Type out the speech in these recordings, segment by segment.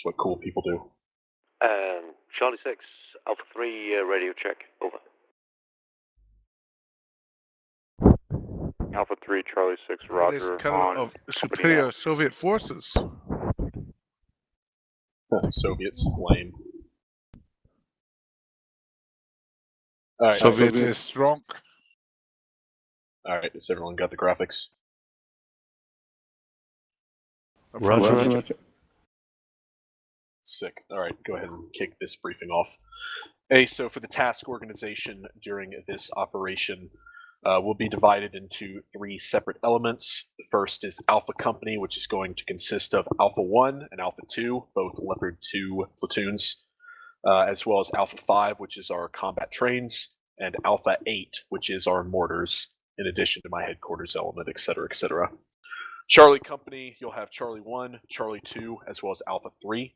It's what cool people do. And Charlie 6, Alpha 3, radio check, over. Alpha 3, Charlie 6, Roger. Color of superior Soviet forces. Soviets, lame. All right, Soviets is strong. All right, has everyone got the graphics? Roger. Sick. All right, go ahead and kick this briefing off. So for the task organization during this operation, will be divided into 3 separate elements. The first is Alpha Company, which is going to consist of Alpha 1 and Alpha 2, both Leopard 2 platoons, as well as Alpha 5, which is our combat trains, and Alpha 8, which is our mortars, in addition to my headquarters element, etc., etc. Charlie Company, you'll have Charlie 1, Charlie 2, as well as Alpha 3.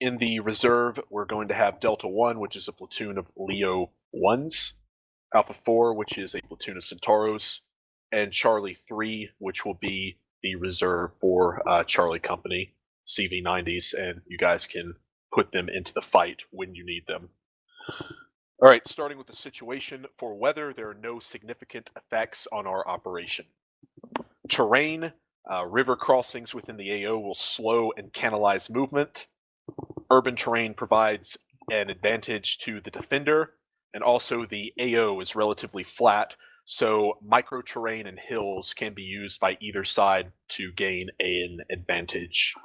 In the reserve, we're going to have Delta 1, which is a platoon of Leo 1s, Alpha 4, which is a platoon of Centauros, and Charlie 3, which will be the reserve for Charlie Company, CV-90s, and you guys can put them into the fight when you need them. All right, starting with the situation. For weather, there are no significant effects on our operation. Terrain, river crossings within the AO will slow and canalize movement. Urban terrain provides an advantage to the defender, and also the AO is relatively flat, so micro-terrain and hills can be used by either side to gain an advantage.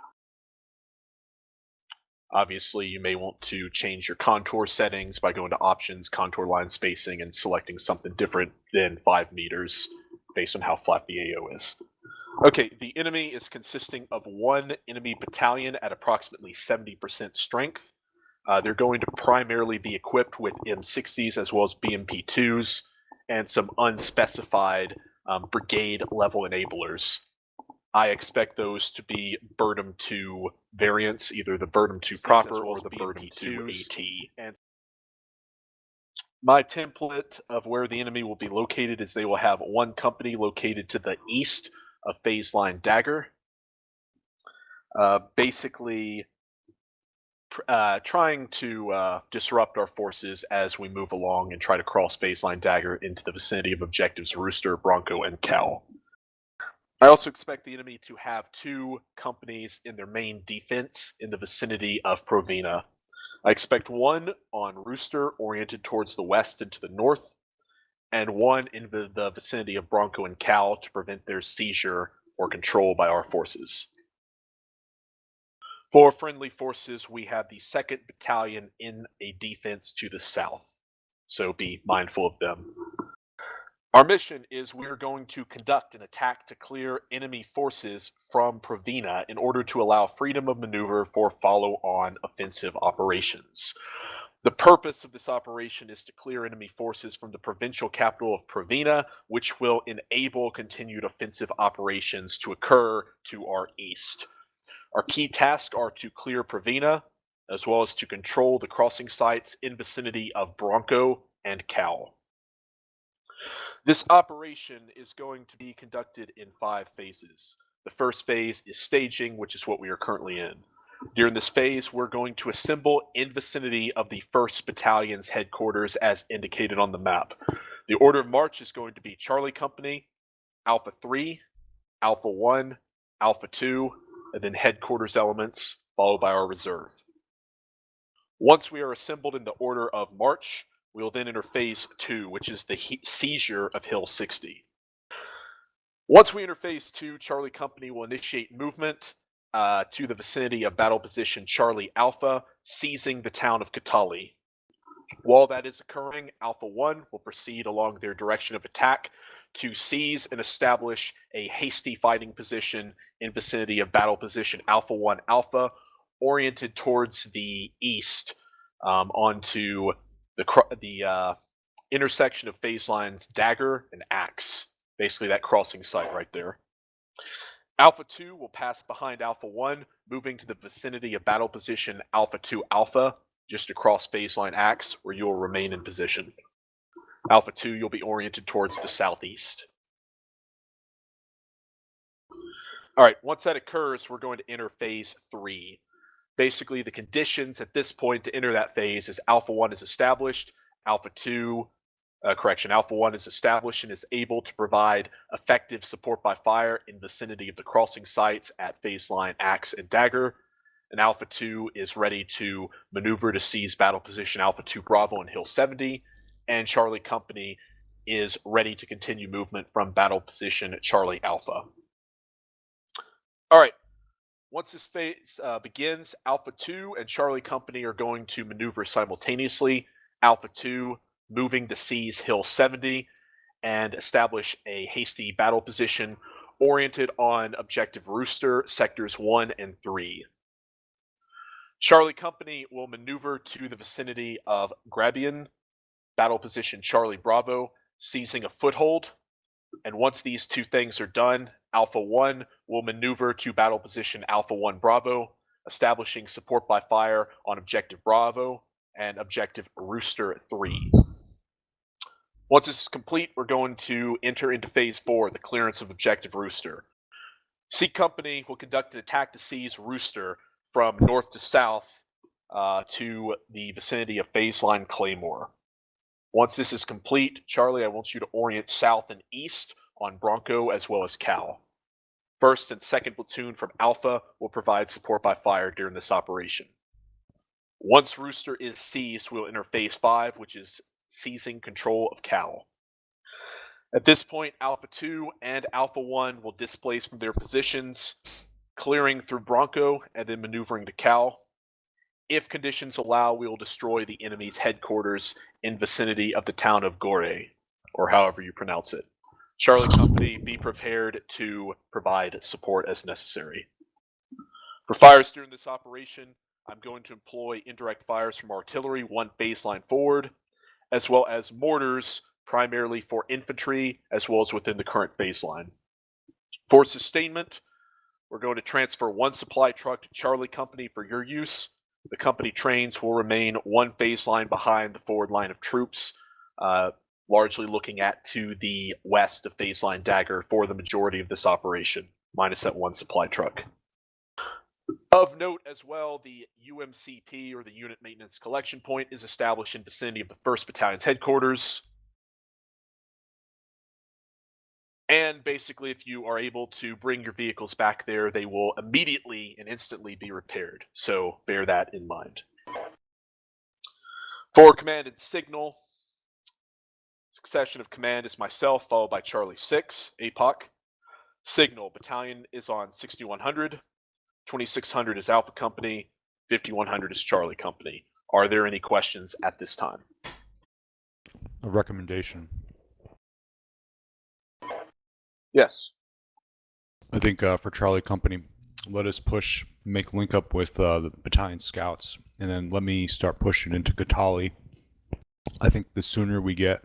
Obviously, you may want to change your contour settings by going to Options, Contour Line Spacing, and selecting something different than 5 meters based on how flat the AO is. Okay, the enemy is consisting of 1 enemy battalion at approximately 70% strength. They're going to primarily be equipped with M60s as well as BMP2s and some unspecified brigade-level enablers. I expect those to be Burnham 2 variants, either the Burnham 2 proper or the Burnham 2 AT. And my template of where the enemy will be located is they will have 1 company located to the east of phase line Dagger. Basically trying to disrupt our forces as we move along and try to cross phase line Dagger into the vicinity of objectives Rooster, Bronco, and Cal. I also expect the enemy to have 2 companies in their main defense in the vicinity of Provena. I expect 1 on Rooster, oriented towards the west and to the north, and 1 in the vicinity of Bronco and Cal to prevent their seizure or control by our forces. For friendly forces, we have the 2nd Battalion in a defense to the south, so be mindful of them. Our mission is we're going to conduct an attack to clear enemy forces from Provena in order to allow freedom of maneuver for follow-on offensive operations. The purpose of this operation is to clear enemy forces from the provincial capital of Provena, which will enable continued offensive operations to occur to our east. Our key tasks are to clear Provena, as well as to control the crossing sites in vicinity of Bronco and Cal. This operation is going to be conducted in 5 phases. The first phase is staging, which is what we are currently in. During this phase, we're going to assemble in vicinity of the 1st Battalion's headquarters as indicated on the map. The order of march is going to be Charlie Company, Alpha 3, Alpha 1, Alpha 2, and then headquarters elements, followed by our reserve. Once we are assembled in the order of march, we will then enter phase 2, which is the seizure of Hill 60. Once we enter phase 2, Charlie Company will initiate movement to the vicinity of battle position Charlie Alpha, seizing the town of Katali. While that is occurring, Alpha 1 will proceed along their direction of attack to seize and establish a hasty fighting position in vicinity of battle position Alpha 1 Alpha, oriented towards the east onto the intersection of phase lines Dagger and Axe, basically that crossing site right there. Alpha 2 will pass behind Alpha 1, moving to the vicinity of battle position Alpha 2 Alpha, just across phase line Axe, where you will remain in position. Alpha 2, you'll be oriented towards the southeast. All right, once that occurs, we're going to enter phase 3. Basically, the conditions at this point to enter that phase is Alpha 1 is established, Alpha 1 is established and is able to provide effective support by fire in vicinity of the crossing sites at phase line Axe and Dagger. And Alpha 2 is ready to maneuver to seize battle position Alpha 2 Bravo and Hill 70. And Charlie Company is ready to continue movement from battle position Charlie Alpha. All right. Once this phase begins, Alpha 2 and Charlie Company are going to maneuver simultaneously. Alpha 2 moving to seize Hill 70 and establish a hasty battle position oriented on Objective Rooster, Sectors 1 and 3. Charlie Company will maneuver to the vicinity of Grabian, battle position Charlie Bravo, seizing a foothold. And once these two things are done, Alpha 1 will maneuver to battle position Alpha 1 Bravo, establishing support by fire on Objective Bravo and Objective Rooster 3. Once this is complete, we're going to enter into Phase 4, the clearance of Objective Rooster. C Company will conduct an attack to seize Rooster from north to south to the vicinity of Phase Line Claymore. Once this is complete, Charlie, I want you to orient south and east on Bronco as well as Cal. First and second platoon from Alpha will provide support by fire during this operation. Once Rooster is seized, we'll enter Phase 5, which is seizing control of Cal. At this point, Alpha 2 and Alpha 1 will displace from their positions, clearing through Bronco and then maneuvering to Cal. If conditions allow, we will destroy the enemy's headquarters in vicinity of the town of Gore, or however you pronounce it. Charlie Company, be prepared to provide support as necessary. For fires during this operation, I'm going to employ indirect fires from artillery, one baseline forward, as well as mortars, primarily for infantry, as well as within the current baseline. For sustainment, we're going to transfer one supply truck to Charlie Company for your use. The company trains will remain one baseline behind the forward line of troops, largely looking at to the west of baseline Dagger for the majority of this operation, minus that one supply truck. Of note as well, the UMCP, or the Unit Maintenance Collection Point, is established in vicinity of the 1st Battalion's headquarters. And basically, if you are able to bring your vehicles back there, they will immediately and instantly be repaired. So bear that in mind. For command and signal, succession of command is myself, followed by Charlie 6, APOC. Signal, battalion is on 6100. 2600 is Alpha Company. 5100 is Charlie Company. Are there any questions at this time? A recommendation. Yes. I think for Charlie Company, let us make link up with the battalion scouts, and then let me start pushing into Katali. I think the sooner we get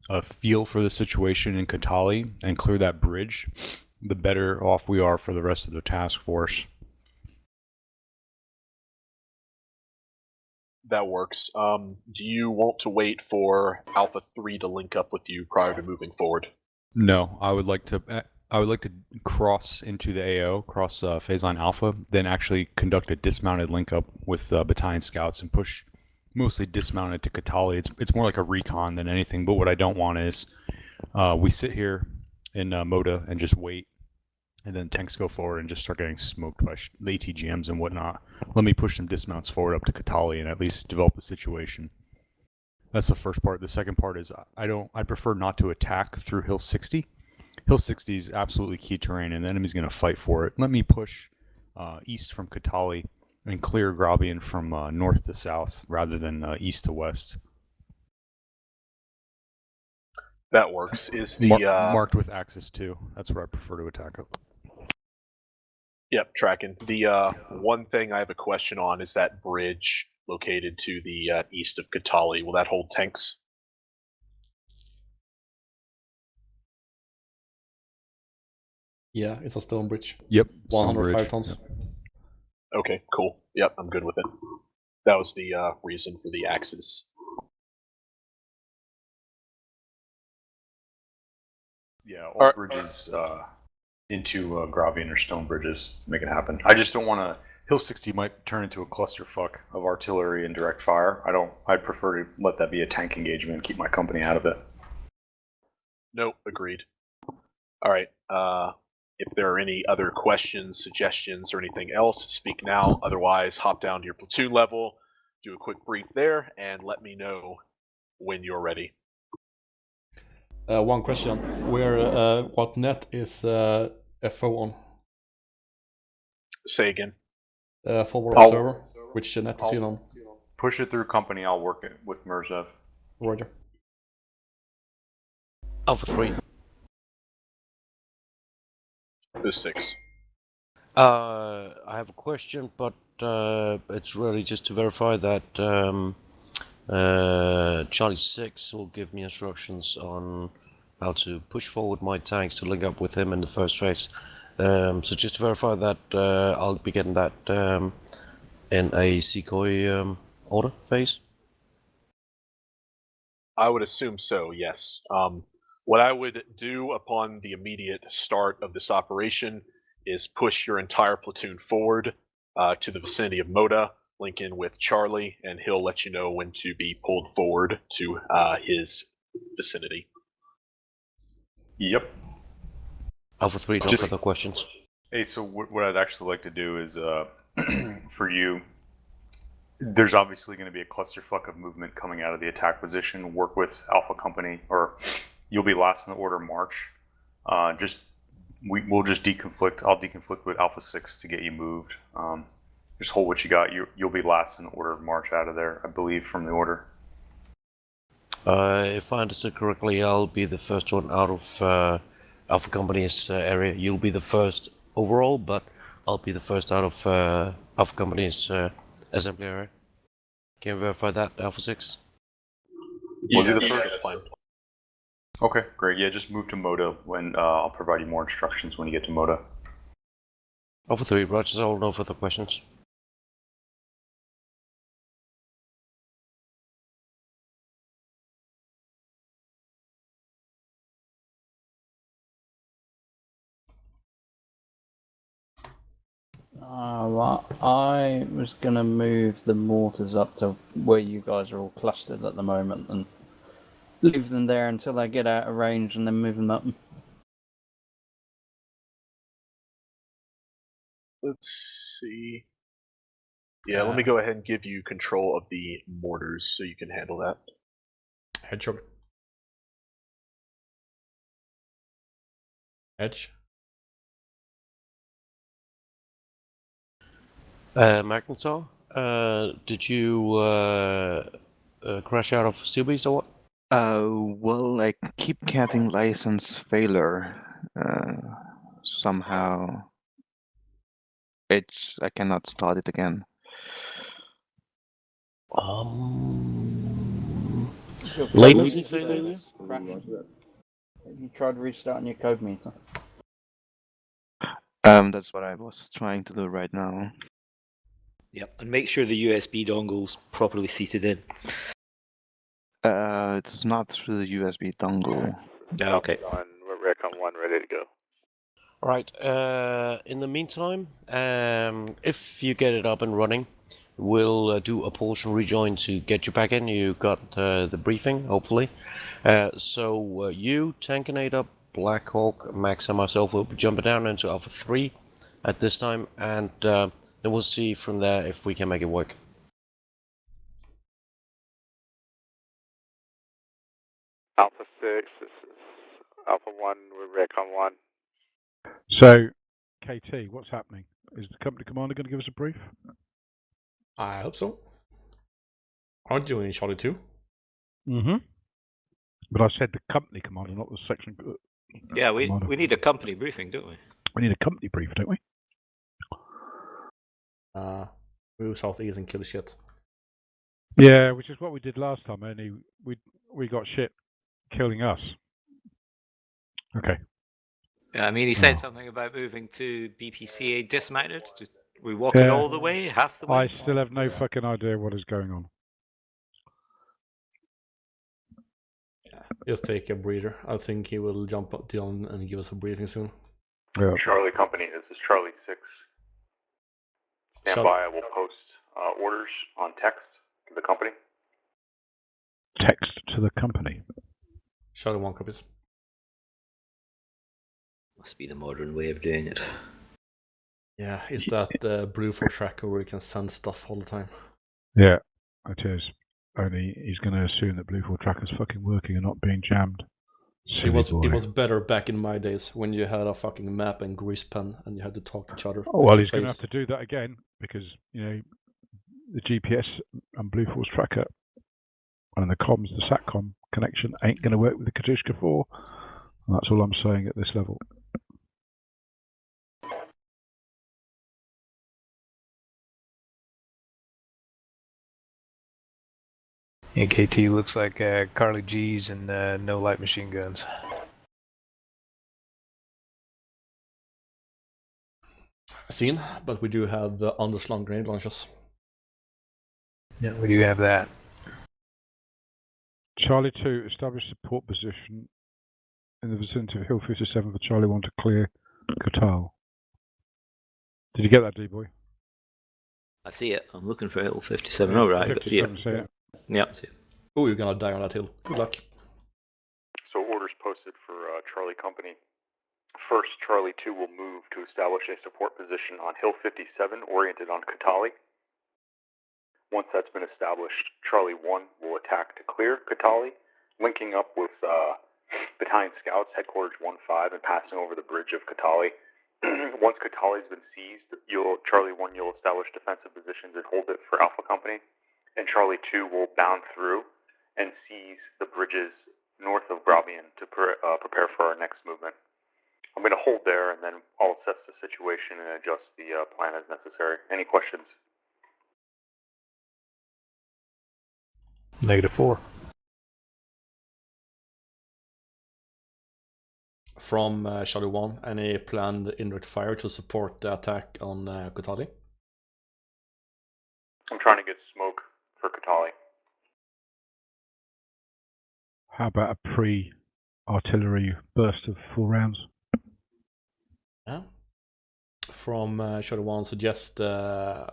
a feel for the situation in Katali and clear that bridge, the better off we are for the rest of the task force. That works. Do you want to wait for Alpha 3 to link up with you prior to moving forward? No, I would like to cross into the AO, cross phase line Alpha, then actually conduct a dismounted link up with battalion scouts and push mostly dismounted to Katali. It's more like a recon than anything, but what I don't want is we sit here in Moda and just wait, and then tanks go forward and just start getting smoked by the ATGMs and whatnot. Let me push some dismounts forward up to Katali and at least develop the situation. That's the first part. The second part is I prefer not to attack through Hill 60. Hill 60 is absolutely key terrain, and the enemy's going to fight for it. Let me push east from Katali and clear Grabian from north to south rather than east to west. That works. Is the marked with Axis 2. That's where I prefer to attack it. Yep, tracking. The one thing I have a question on is that bridge located to the east of Katali. Will that hold tanks? Yeah, it's a stone bridge. Yep. 105 tons. Yep. Okay, cool. Yep, I'm good with it. That was the reason for the axis. Yeah, all bridges into Gravian or Stone Bridges. Make it happen. I just don't want to. Hill 60 might turn into a clusterfuck of artillery and direct fire. I'd prefer to let that be a tank engagement and keep my company out of it. Nope, agreed. All right. If there are any other questions, suggestions, or anything else, speak now. Otherwise, hop down to your platoon level, do a quick brief there, and let me know when you're ready. One question. What net is FO on? Say again. Forward observer. Which net is he on? Push it through company. I'll work it with Mirzev. Roger. Alpha 3. The 6. I have a question, but it's really just to verify that Charlie 6 will give me instructions on how to push forward my tanks to link up with him in the first phase. So just to verify that I'll be getting that in a Secoy order phase? I would assume so, yes. What I would do upon the immediate start of this operation is push your entire platoon forward to the vicinity of Moda, link in with Charlie, and he'll let you know when to be pulled forward to his vicinity. Yep. Alpha 3, no further questions. Hey, so what I'd actually like to do is, for you, there's obviously going to be a clusterfuck of movement coming out of the attack position. Work with Alpha Company, or you'll be last in the order march. We'll just deconflict. I'll deconflict with Alpha 6 to get you moved. Just hold what you got. You'll be last in the order of march out of there, I believe, from the order. If I understood correctly, I'll be the first one out of Alpha Company's area. You'll be the first overall, but I'll be the first out of Alpha Company's assembly area. Can you verify that, Alpha 6? Was he the first? Okay, great. Yeah, just move to Moda when I'll provide you more instructions when you get to Moda. Alpha 3, Roger, all, no further questions. Well, I was going to move the mortars up to where you guys are all clustered at the moment and leave them there until they get out of range and then move them up. Let's see. Yeah, let me go ahead and give you control of the mortars so you can handle that. Hedgehog. Edge. Magnetar, did you crash out of Steelbeasts or what? Well, I keep getting license failure. Somehow, I cannot start it again. Latency failure? Have you tried restarting your code meter? That's what I was trying to do right now. Yep, and make sure the USB dongle's properly seated in. It's not through the USB dongle. Oh, okay. Recon 1 ready to go. Right, in the meantime, if you get it up and running, we'll do a portion rejoin to get you back in. You got the briefing, hopefully. So you, Tank and 8 up, Black Hawk, Max and myself will be jumping down into Alpha 3 at this time, and then we'll see from there if we can make it work. Alpha 6, this is Alpha 1 with Recon 1. So, KT, what's happening? Is the company commander going to give us a brief? I hope so. Aren't you in Charlie 2? Mm-hmm. But I said the company commander, not the section. Yeah, we commander. need a company briefing, don't we? We need a company brief, don't we? Move southeast and kill shit. Yeah, which is what we did last time. Only we got shit killing us. Okay. Yeah, I mean, he said something about moving to BPCA dismounted. We walking all the way, half the way? I still have no fucking idea what is going on. Just take a breather. I think he will jump up down and give us a briefing soon. Yeah. Charlie Company, this is Charlie 6. Stand by, I will post orders on text to the company. Text to the company. Charlie 1 copies. Must be the modern way of doing it. Yeah, it's that blue for tracker where you can send stuff all the time. Yeah, it is. Only he's going to assume that Bluefall Tracker's fucking working and not being jammed. It was better back in my days when you had a fucking map and grease pen and you had to talk to each other. Oh, well, he's going to have to do that again because, you know, the GPS and Bluefall's tracker and the comms, the SATCOM connection ain't going to work with the Katushka 4. And that's all I'm saying at this level. Yeah, KT looks like Carly G's and no light machine guns. Seen, but we do have the underslung grenade launchers. Yeah, we do have that. Charlie 2, establish support position in the vicinity of Hill 57 for Charlie 1 to clear Katal. Did you get that, D-Boy? I see it. I'm looking for Hill 57. Oh, right. 57, see it? Yeah, see it. Oh, you're gonna die on that hill. Good luck. So orders posted for Charlie Company. First, Charlie 2 will move to establish a support position on Hill 57 oriented on Katali. Once that's been established, Charlie 1 will attack to clear Katali, linking up with Battalion Scouts, Headquarters 1-5, and passing over the bridge of Katali. Once Katali's been seized, Charlie 1 you'll establish defensive positions and hold it for Alpha Company, and Charlie 2 will bound through and seize the bridges north of Brabian to prepare for our next movement. I'm going to hold there, and then I'll assess the situation and adjust the plan as necessary. Any questions? -4. From Charlie 1, any planned indirect fire to support the attack on Kotali? I'm trying to get smoke for Katali. How about a pre-artillery burst of 4 rounds? Yeah. From Charlie 1, suggest a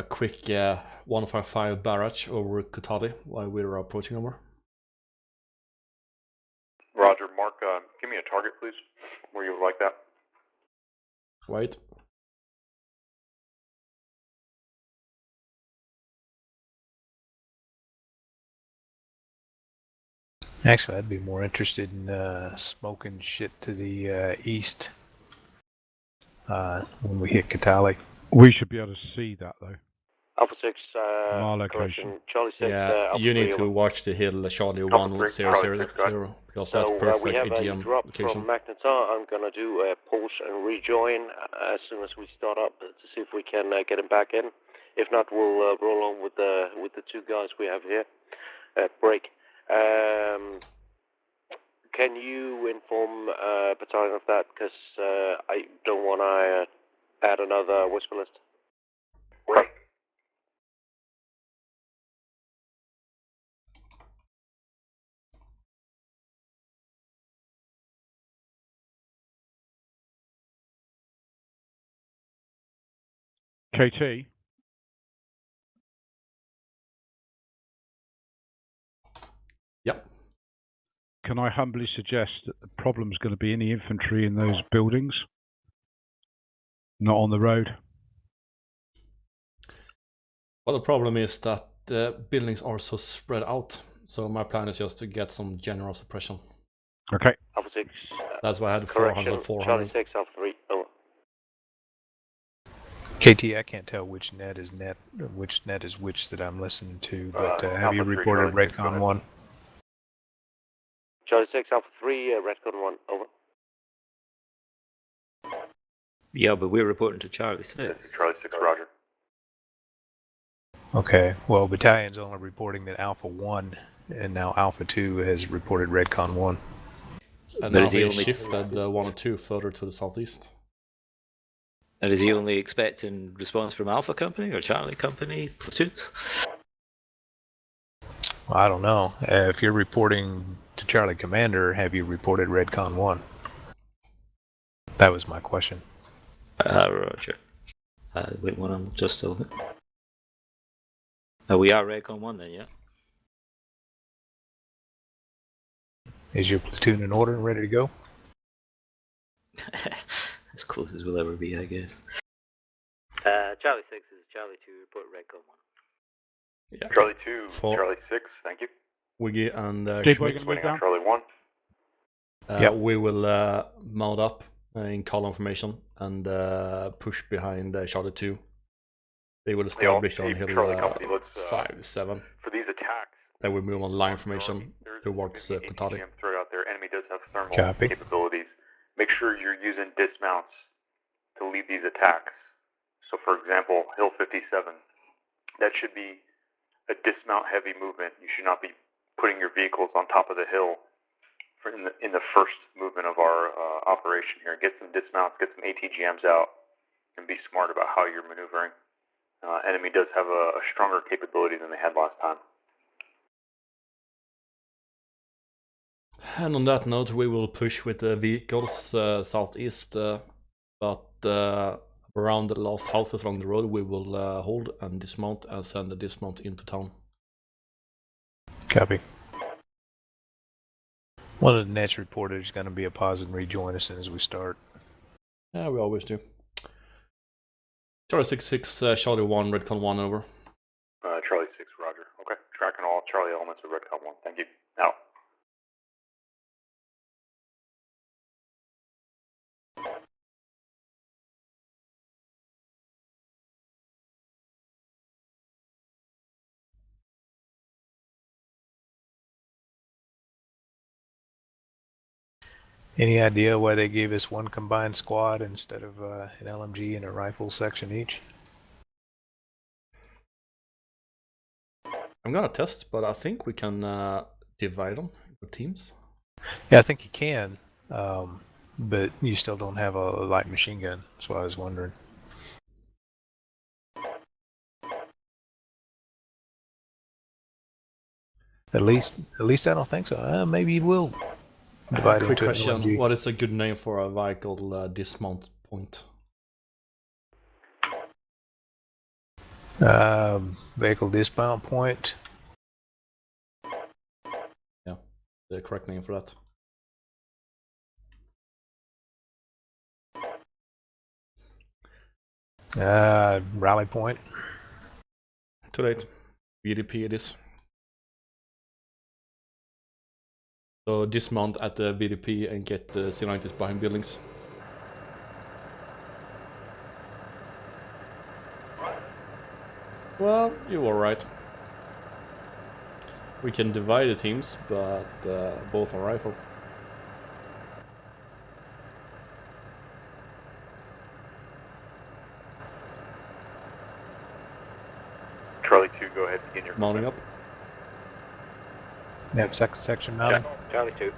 quick 155 barrage over Kotali while we're approaching over. Roger, Mark, give me a target, please, where you would like that. Wait. Actually, I'd be more interested in smoking shit to the east when we hit Katali. We should be able to see that, though. Alpha 6, From our correction. location. Charlie 6, Yeah, Alpha you need 3, to watch the hill Charlie 1 3, 000 because that's so, perfect we have AGM a drop location. from Magnetar. I'm going to do a pulse and rejoin as soon as we start up to see if we can get him back in. If not, we'll roll on with the 2 guys we have here. Break. Can you inform Battalion of that? Because I don't want to add another whisper list. Break. KT? Yep. Can I humbly suggest that the problem's going to be in the infantry in those buildings, not on the road? Well, the problem is that the buildings are so spread out, so my plan is just to get some general suppression. Okay. Alpha 6. That's why I had Correction. 400. Charlie 6, Alpha 3, over. KT, I can't tell which net is which that I'm listening to, but have you Alpha 3, reported Charlie 6, Redcon 1? Charlie 6, Alpha 3, Redcon 1, over. Yeah, but we're reporting to Charlie 6. This is Charlie 6, Roger. Okay, well, Battalion's only reporting that Alpha 1, and now Alpha 2 has reported Redcon 1. And But now is he they only- shifted 1 and 2 further to the southeast. And is he only expecting response from Alpha Company or Charlie Company platoons? Well, I don't know. If you're reporting to Charlie Commander, have you reported Redcon 1? That was my question. Roger. Wait, one, I'm just over. We are Recon 1 then, yeah? Is your platoon in order and ready to go? As close as we'll ever be, I guess. Charlie 6 is Charlie 2, report Recon 1. Yeah. Charlie 2, For Charlie 6, thank you. Wiggy and Schmidt waiting on Charlie 1. We will mount up in column formation and push behind Charlie 2. They will establish on hill 5-7. For these attacks, then we move on line formation towards Kotari. throw out there. Enemy does have thermal Copy. capabilities. Make sure you're using dismounts to lead these attacks. So, for example, Hill 57, that should be a dismount heavy movement. You should not be putting your vehicles on top of the hill in the first movement of our operation here. Get some dismounts, get some ATGMs out, and be smart about how you're maneuvering. Enemy does have a stronger capability than they had last time. And on that note, we will push with the vehicles southeast, but around the last houses along the road, we will hold and dismount and send the dismount into town. Copy. One of the nets reported is going to be a pause and rejoin as soon as we start. Yeah, we always do. Charlie 6-6, Charlie 1, Redcon 1, over. Charlie 6, roger. Okay, tracking all Charlie elements of Redcon 1. Thank you. Out. Any idea why they gave us one combined squad instead of an LMG and a rifle section each? I'm gonna test, but I think we can divide them into teams. Yeah, I think you can, but you still don't have a light machine gun. That's what I was wondering. At least I don't think so. Maybe you will. Quick question, what is a good name for a vehicle dismount point? Vehicle dismount point. Yeah, the correct name for that. Rally point. Too late. VDP it is. So dismount at the VDP and get the C90s behind buildings. Well, you were right. We can divide the teams, but both on rifle. Charlie 2, go ahead, begin your mounting up. Yep, section mounting. Charlie 2.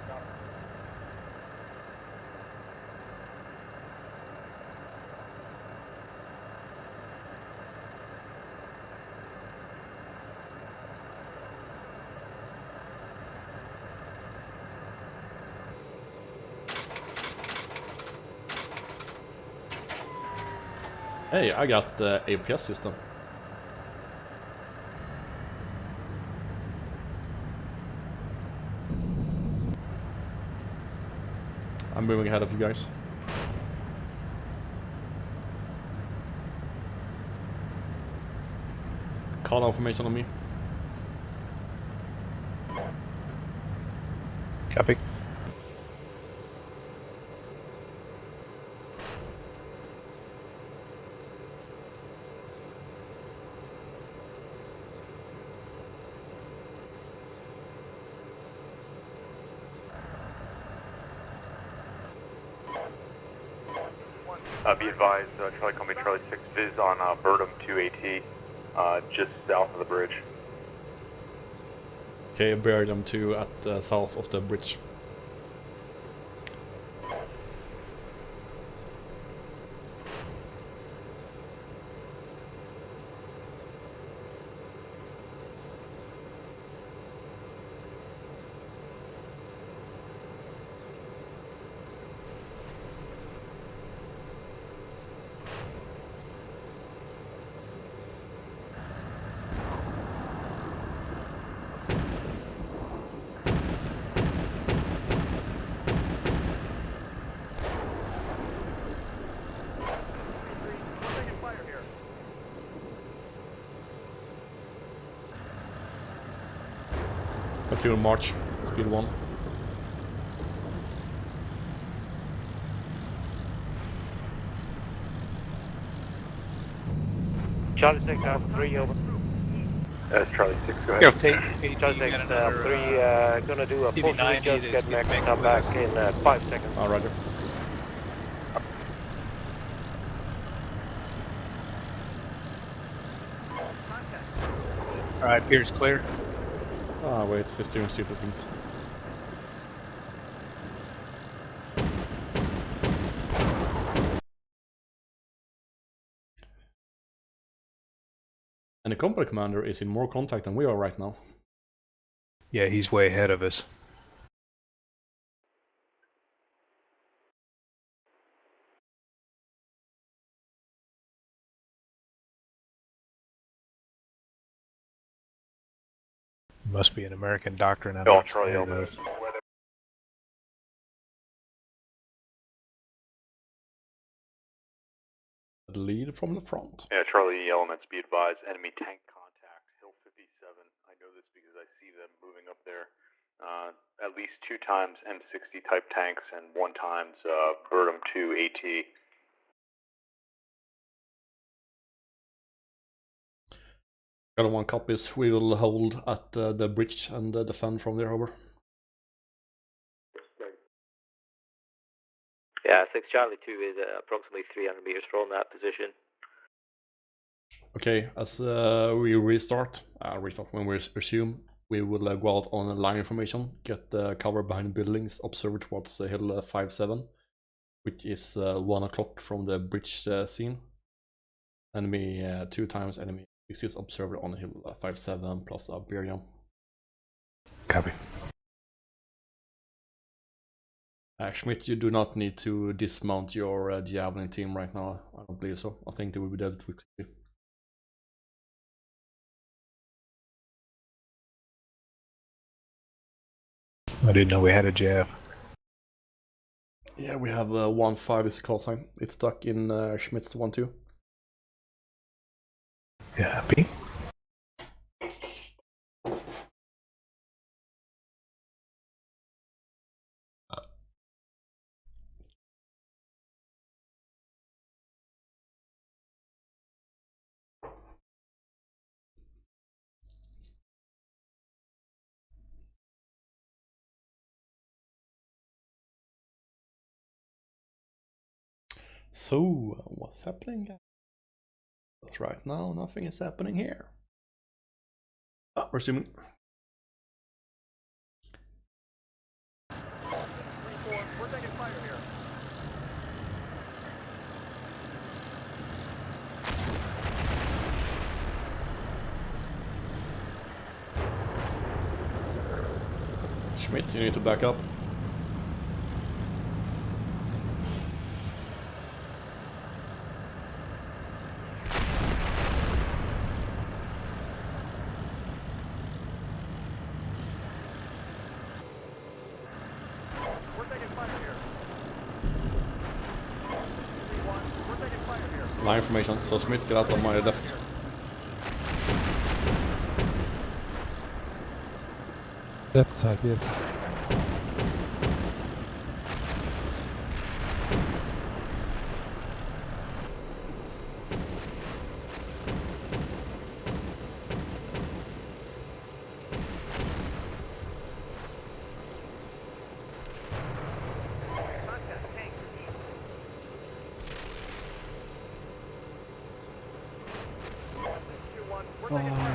Hey, I got the APS system. I'm moving ahead of you guys. Call information on me. Copy. Be advised, Charlie Company Charlie 6 Viz on Burnham 2AT, just south of the bridge. Okay, bury them 2 at the south of the bridge. Continue march, speed 1. Charlie 6, Alpha 3, over. Charlie 6, go Yo, ahead. Charlie 6, Alpha 3, gonna do a pulse CB90 just to get get back, back come with back us. in 5 seconds. Oh, roger. Alright, Pierce clear. Ah, wait, he's doing stupid things. And the company commander is in more contact than we are right now. Yeah, he's way ahead of us. Must be an American doctrine. I'm not Charlie familiar Element. with. The lead from the front. Yeah, Charlie Elements, be advised, enemy tank contact, Hill 57. I know this because I see them moving up there. At least 2 times M60 type tanks and 1 times Bertum 2 AT. Got 1 copies. We will hold at the bridge and defend from there over. Yeah, 6 Charlie 2 is approximately 300 meters from that position. Okay, as we restart when we resume, we will go out on a line information, get cover behind buildings, observe towards hill 57, which is 1 o'clock from the bridge scene. Enemy 2 times enemy is observed on hill 57 plus Berium. Copy. Schmidt, you do not need to dismount your Javelin team right now. I don't believe so. I think they will be dead quickly. I didn't know we had a Jav. Yeah, we have 1-5 is the call sign. It's stuck in Schmidt's 1-2. Copy. So, what's happening? That's right now, nothing is happening here. Ah, resuming. We're taking fire here. Schmidt, you need to back up. My information, so Schmidt get out on my left. Left side, yeah.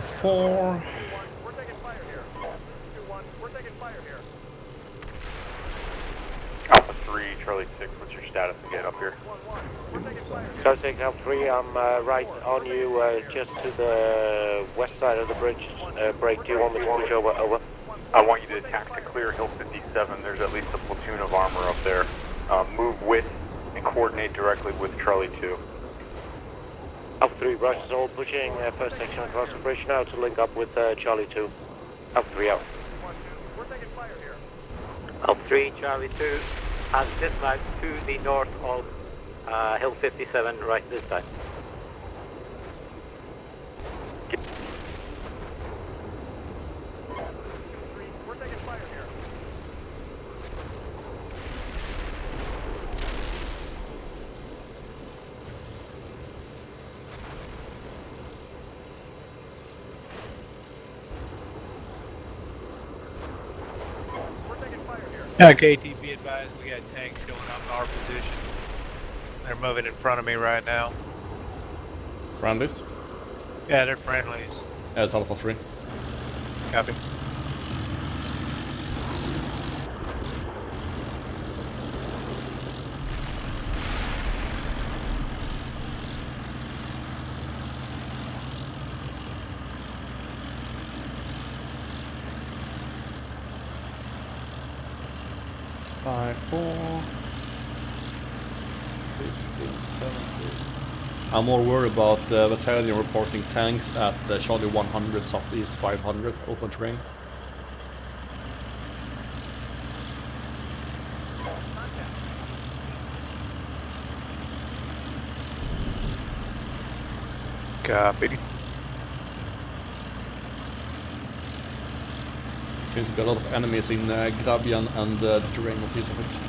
Four. We're taking fire here. 2-1, we're taking fire here. Alpha 3, Charlie 6, what's your status again up here? Charlie 6, Alpha 3, I'm right on you, just to the west side of the bridge. Break 2, want me to push over? I want you to attack to clear Hill 57. There's at least a platoon of armor up there. Move with and coordinate directly with Charlie 2. Alpha 3, Rush is all pushing first section across the bridge now to link up with Charlie 2. Alpha 3 out. We're taking fire here. Alpha 3, Charlie 2 has dismounted to the north of Hill 57 right this time. KT, be advised, we got tanks showing up in our position. They're moving in front of me right now. Friendlies? Yeah, they're friendlies. Yeah, it's Alpha 3. Copy. By 4, 15, 70. I'm more worried about the battalion reporting tanks at Charlie 100, Southeast 500, open terrain. Copy. Seems to be a lot of enemies in Grabian and the terrain northeast of it.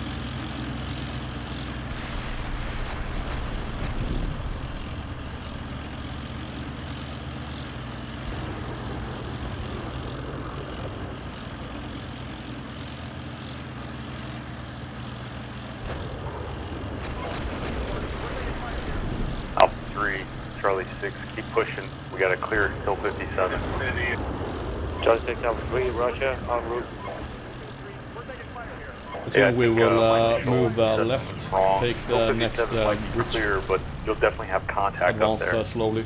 Alpha 3, Charlie 6, keep pushing. We got to clear Hill 57. Charlie 6, Alpha 3, Roger, en route. I think we will move left, take the Hill 57 next might be bridge, clear, but you'll definitely have contact advance up there. slowly.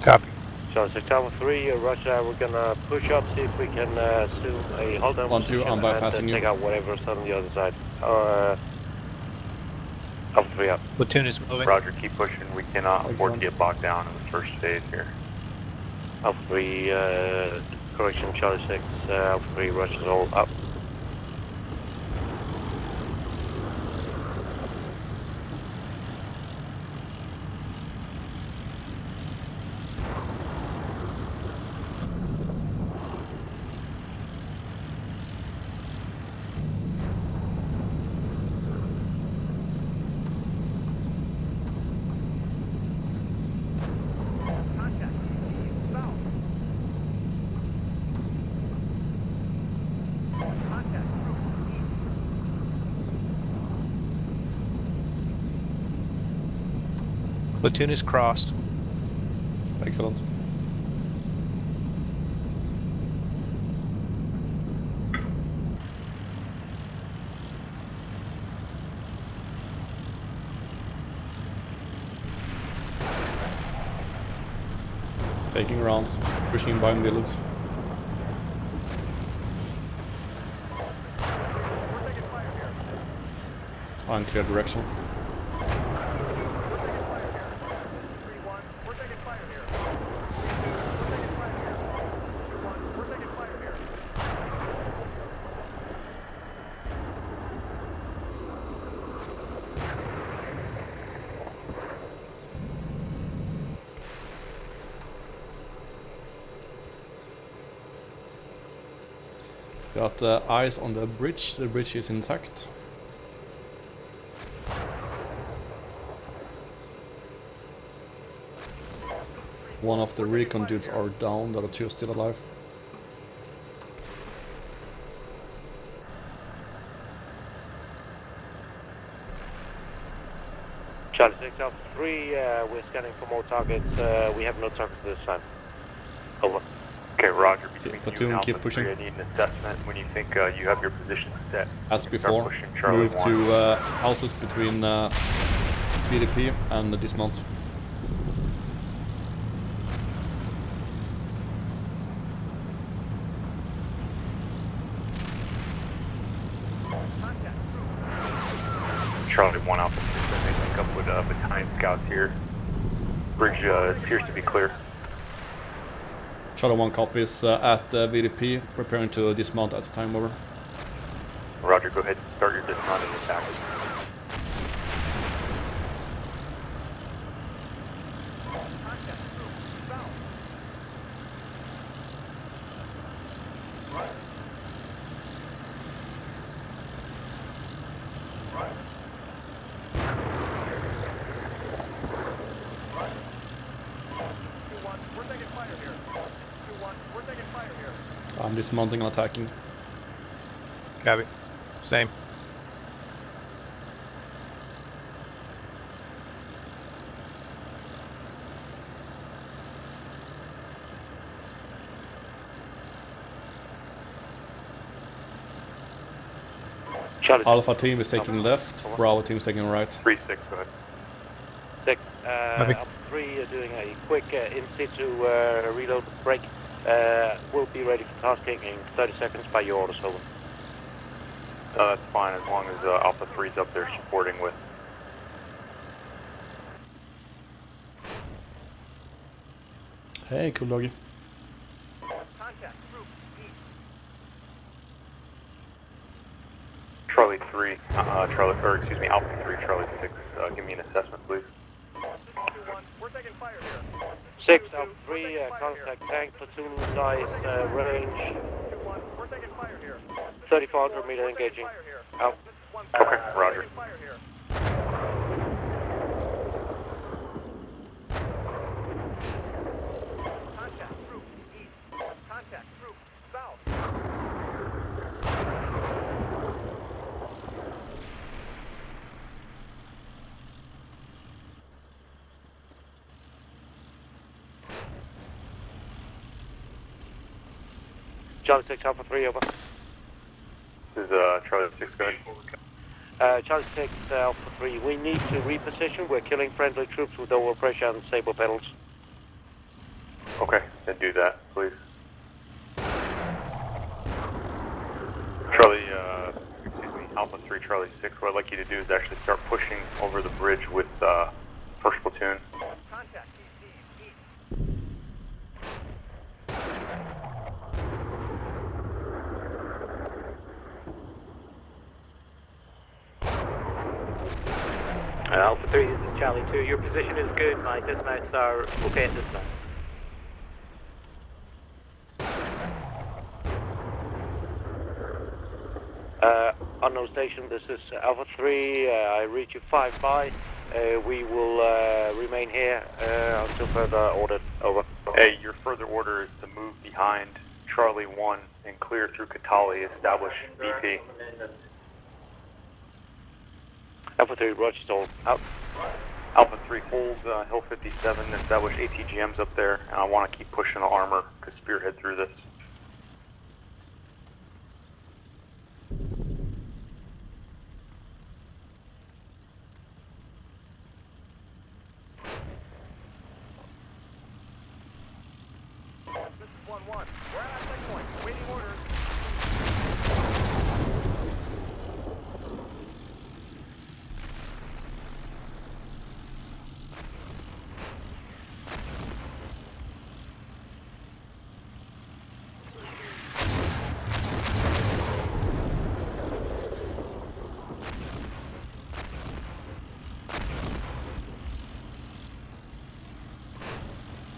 Copy. Charlie 6, Alpha 3, Roger, we're gonna push up, see if we can assume a hold down 1-2, position I'm bypassing and you. take out whatever's on the other side. Alpha 3 up. Platoon is moving. Roger, keep pushing. We cannot afford to get bogged down in the first phase here. Alpha 3, correction, Charlie 6, Alpha 3, Roger's all up. Platoon is crossed. Excellent. Taking rounds, pushing by village. Unclear direction. Got eyes on the bridge. The bridge is intact. One of the recon dudes are down, the other two are still alive. Charlie 6, Alpha 3, we're scanning for more targets. We have no targets this time. Over. Okay, Roger. Between platoon, you and keep Alpha 3, pushing. I need an assessment when you think you have your position set. As We can start before, pushing Charlie move 1. to houses between BDP and dismount. Charlie 1 Alpha 6, I may link up with battalion scouts here. Bridge appears to be clear. Shadow 1 copies at VDP, preparing to dismount as time over. Roger, go ahead and start your dismount and attack. I'm dismounting and attacking. Copy. Same. Charlie. Alpha team is taking left, Bravo team is taking right. 3-6, go ahead. 6. Copy. Alpha 3 are doing a quick in-situ reload break. We'll be ready for tasking in 30 seconds by your orders, over. That's fine, as long as Alpha 3's up there supporting with. Hey, cool doggy. Charlie 3, Alpha 3, Charlie 6, give me an assessment, please. 6, Alpha 3, contact tank, platoon size, range. 3,400 meter engaging. Out. Okay, roger. Charlie 6, Alpha 3, over. This is Charlie 6, go ahead. Charlie 6, Alpha 3, we need to reposition. We're killing friendly troops with overpressure and saber pedals. Okay, then do that, please. Charlie, Alpha 3, Charlie 6, what I'd like you to do is actually start pushing over the bridge with first platoon. Alpha 3, this is Charlie 2. Your position is good. My dismounts are okay at this time. Unknown station, this is Alpha 3. I read you 5-5. We will remain here until further ordered. Over. Hey, your further order is to move behind Charlie 1 and clear through Katali, establish BP. Alpha 3, Roger, all out. Alpha 3, hold Hill 57, establish ATGMs up there, and I want to keep pushing the armor to spearhead through this. This is 1-1. We're at our checkpoint, waiting orders.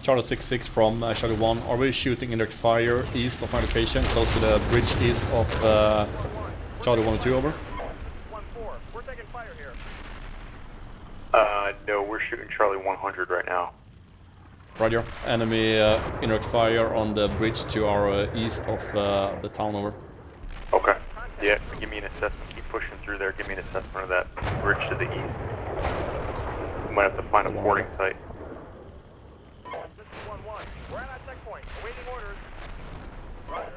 Charlie 6-6 from Charlie 1. Are we shooting indirect fire east of my location, close to the bridge east of Charlie 1 and 2, over? 1-4. We're taking fire here. No, we're shooting Charlie 100 right now. Roger. Enemy indirect fire on the bridge to our east of the town, over. Okay. Yeah, give me an assessment. Keep pushing through there. Give me an assessment of that bridge to the east. We might have to find a boarding site. This is 1-1. We're at our checkpoint, awaiting orders. Roger.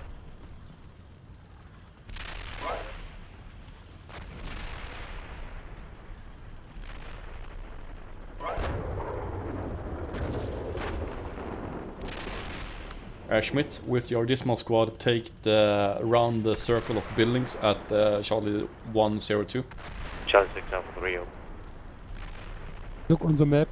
Roger. Schmidt, with your dismal squad, take around the circle of buildings at Charlie 102. Charlie 6, Alpha 3, over. Look on the map.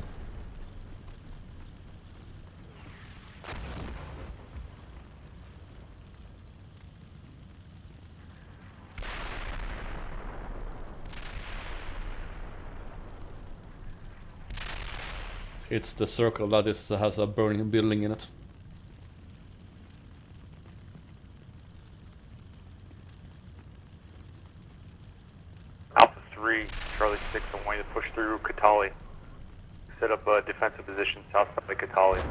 It's the circle that has a burning building in it. Alpha 3, Charlie 6, I want you to push through Katali. Set up a defensive position south side of Katali.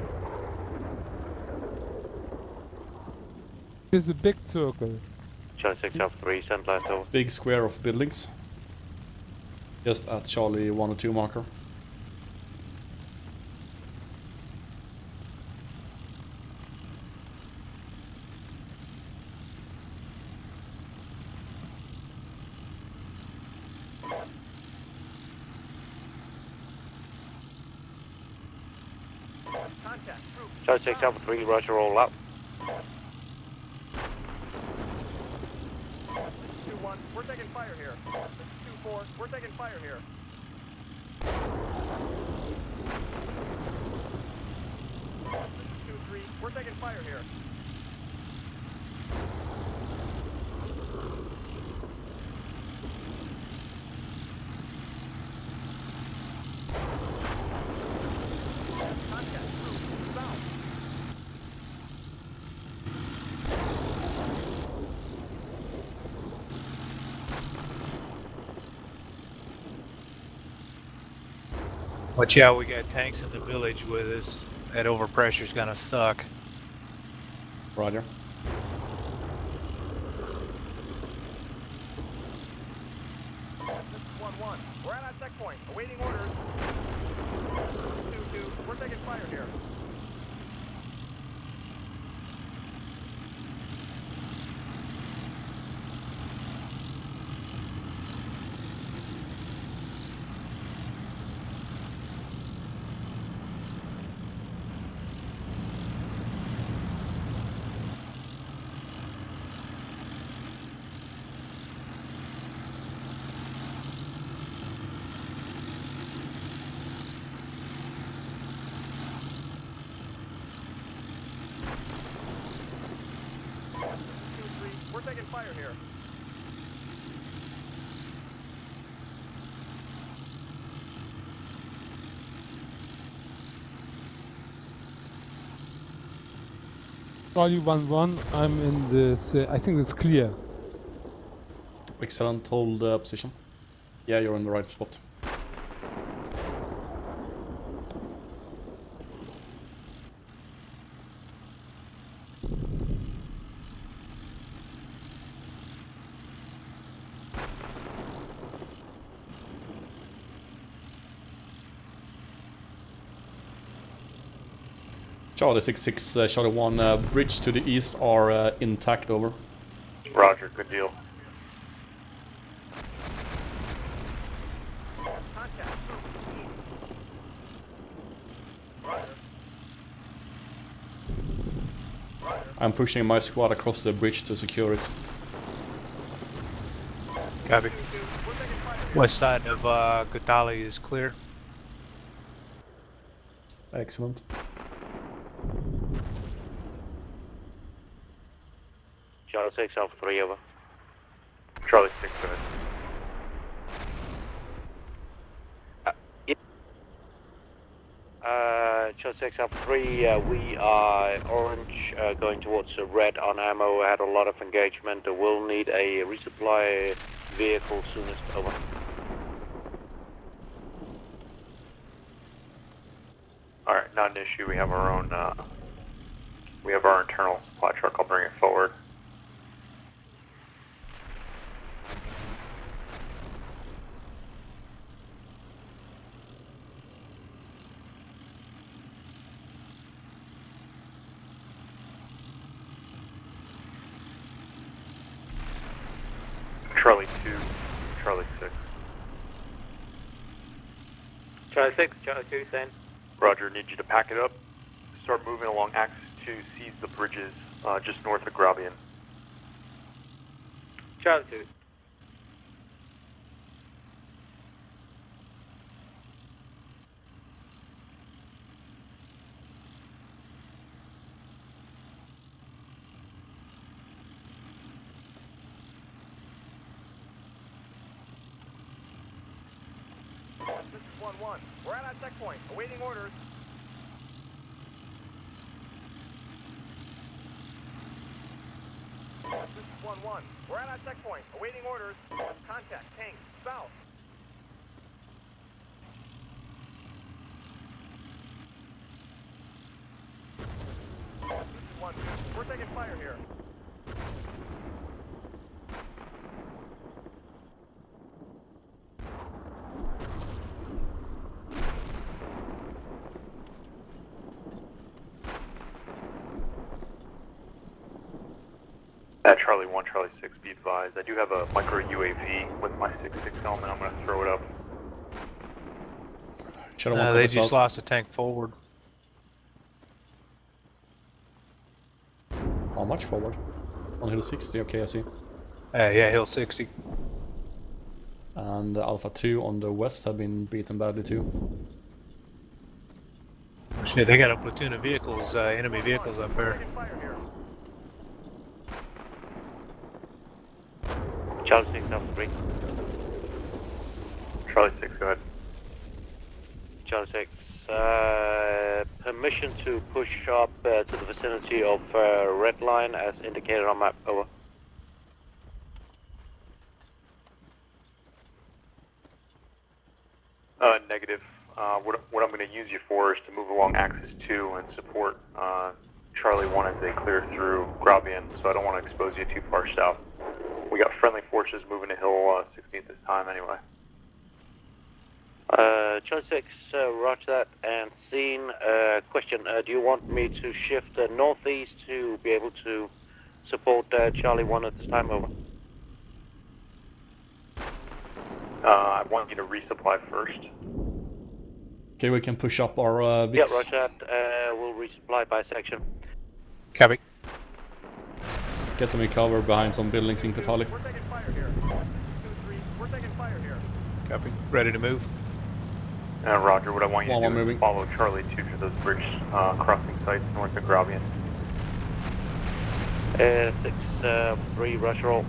There's a big circle. Charlie 6 Alpha 3, send last over. Big square of buildings. Just at Charlie 1 or 2 marker. Charlie 6 Alpha 3, roger, roll up. 2-1, we're taking fire here. This is 2-4, we're taking fire here. This is 2-3, we're taking fire here. Contact, through, south. Watch out, we got tanks in the village with us. That overpressure's gonna suck. Roger. This is 1-1, we're at our checkpoint, awaiting orders. 2-2, we're taking fire here. We're taking fire here. Charlie 1-1, I'm in the, I think it's clear. Excellent, hold position. Yeah, you're in the right spot. Charlie 6-6, Charlie 1, bridge to the east are intact, over. Roger, good deal. I'm pushing my squad across the bridge to secure it. Copy. West side of Gotali is clear. Excellent. Charlie 6 Alpha 3, over. Charlie 6, go ahead. Charlie 6 Alpha 3, we are orange, going towards red on ammo. Had a lot of engagement. We'll need a resupply vehicle soonest, over. Alright, not an issue. We have our own, we have our internal supply truck. I'll bring it forward. Charlie 2, Charlie 6. Charlie 6, Charlie 2, send. Roger, need you to pack it up. Start moving along axis 2, seize the bridges just north of Grabian. Charlie 2. This is 1-1. We're at our checkpoint, awaiting orders. This is 1-1. We're at our checkpoint, awaiting orders. Contact, tank, south. This is 1-2. We're taking fire here. Charlie 1, Charlie 6, be advised. I do have a micro UAV with my 6.6 element. I'm going to throw it up. They just lost a tank forward. How much forward? On hill 60, okay, I see. Yeah, hill 60. And Alpha 2 on the west have been beaten badly too. Shit, they got a platoon of vehicles, enemy vehicles up there. Charlie 6, Alpha 3. Charlie 6, go ahead. Charlie 6, permission to push up to the vicinity of red line as indicated on map, over. Negative. What I'm going to use you for is to move along axis 2 and support Charlie 1 as they clear through Grabian, so I don't want to expose you too far south. We got friendly forces moving to hill 60 at this time anyway. Charlie 6, roger that, and seen. Question, do you want me to shift northeast to be able to support Charlie 1 at this time, over? I want you to resupply first. Okay, we can push up our VIX. Yeah, roger that. We'll resupply by section. Copy. Get them in cover behind some buildings in Katali. We're taking fire here. 2, 3, we're taking fire here. Copy. Ready to move. Roger, what I want you to do moving. is follow Charlie 2 to those bridge crossing sites north of Grabian. 6, 3, rush roll.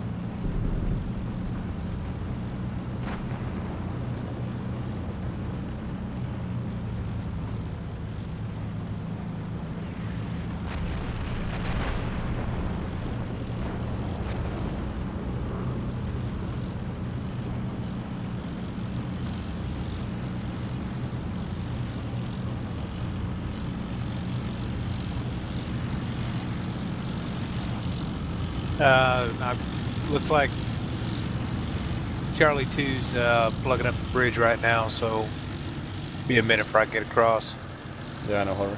Looks like Charlie 2's plugging up the bridge right now, so be a minute before I get across. Yeah, no hurry.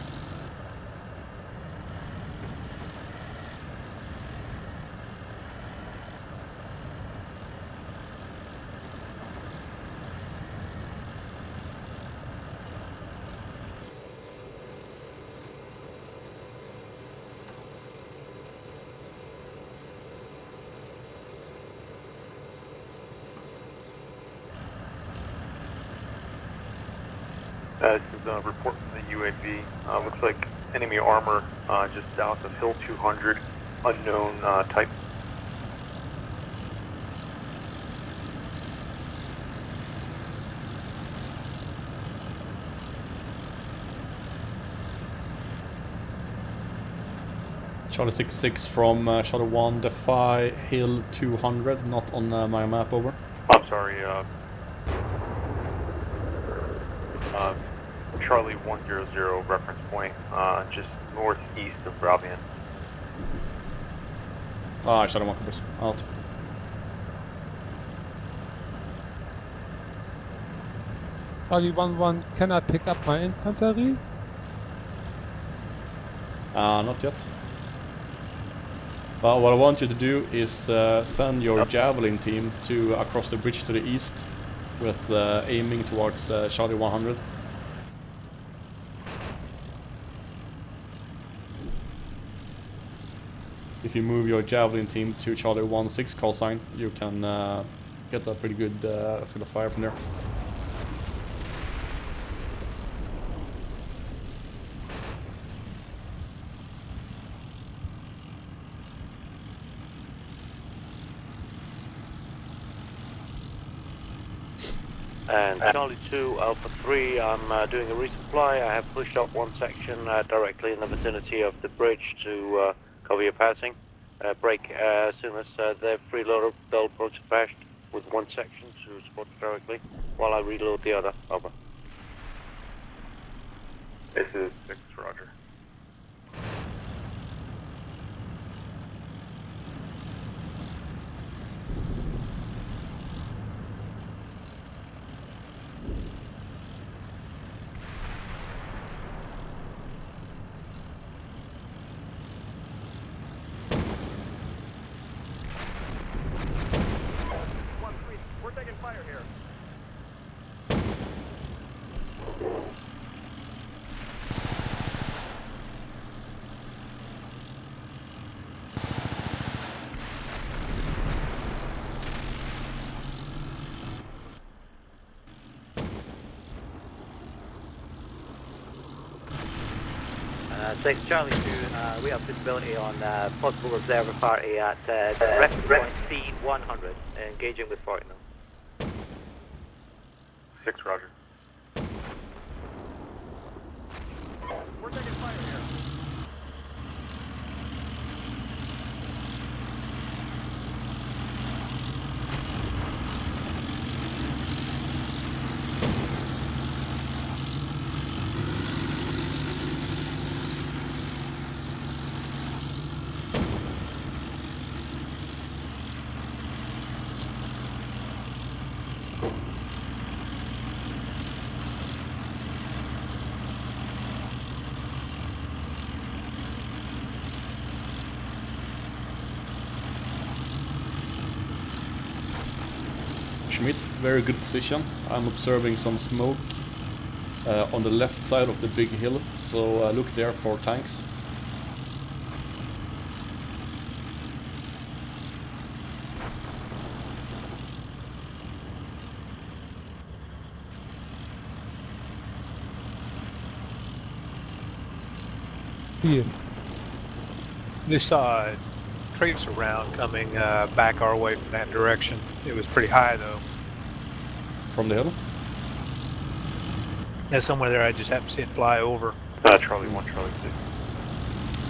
This is a report from the UAV. Looks like enemy armor just south of Hill 200, unknown type. Charlie 6-6 from Charlie 1, defy Hill 200, not on my map, over. I'm sorry, Charlie 100 reference point, just northeast of Grabian. Charlie 1 compass, out. Charlie 1-1, can I pick up my infantry? Not yet. But what I want you to do is send your javelin team to across the bridge to the east with aiming towards Charlie 100. If you move your javelin team to Charlie 1-6 call sign, you can get a pretty good field of fire from there. And Charlie 2, Alpha 3, I'm doing a resupply. I have pushed up one section directly in the vicinity of the bridge to cover your passing. Break as soon as they've reloaded, they'll approach fast with one section to support directly while I reload the other. Over. This is 6, roger. 6 Charlie 2, we have visibility on possible observer party at reference point C100, engaging with 40 mil. 6, roger. We're taking fire here. Schmidt, very good position. I'm observing some smoke on the left side of the big hill, so look there for tanks. Here. We saw a tracer round coming back our way from that direction. It was pretty high though. From the hill? There's somewhere there I just happened to see it fly over. Charlie 1, Charlie 2.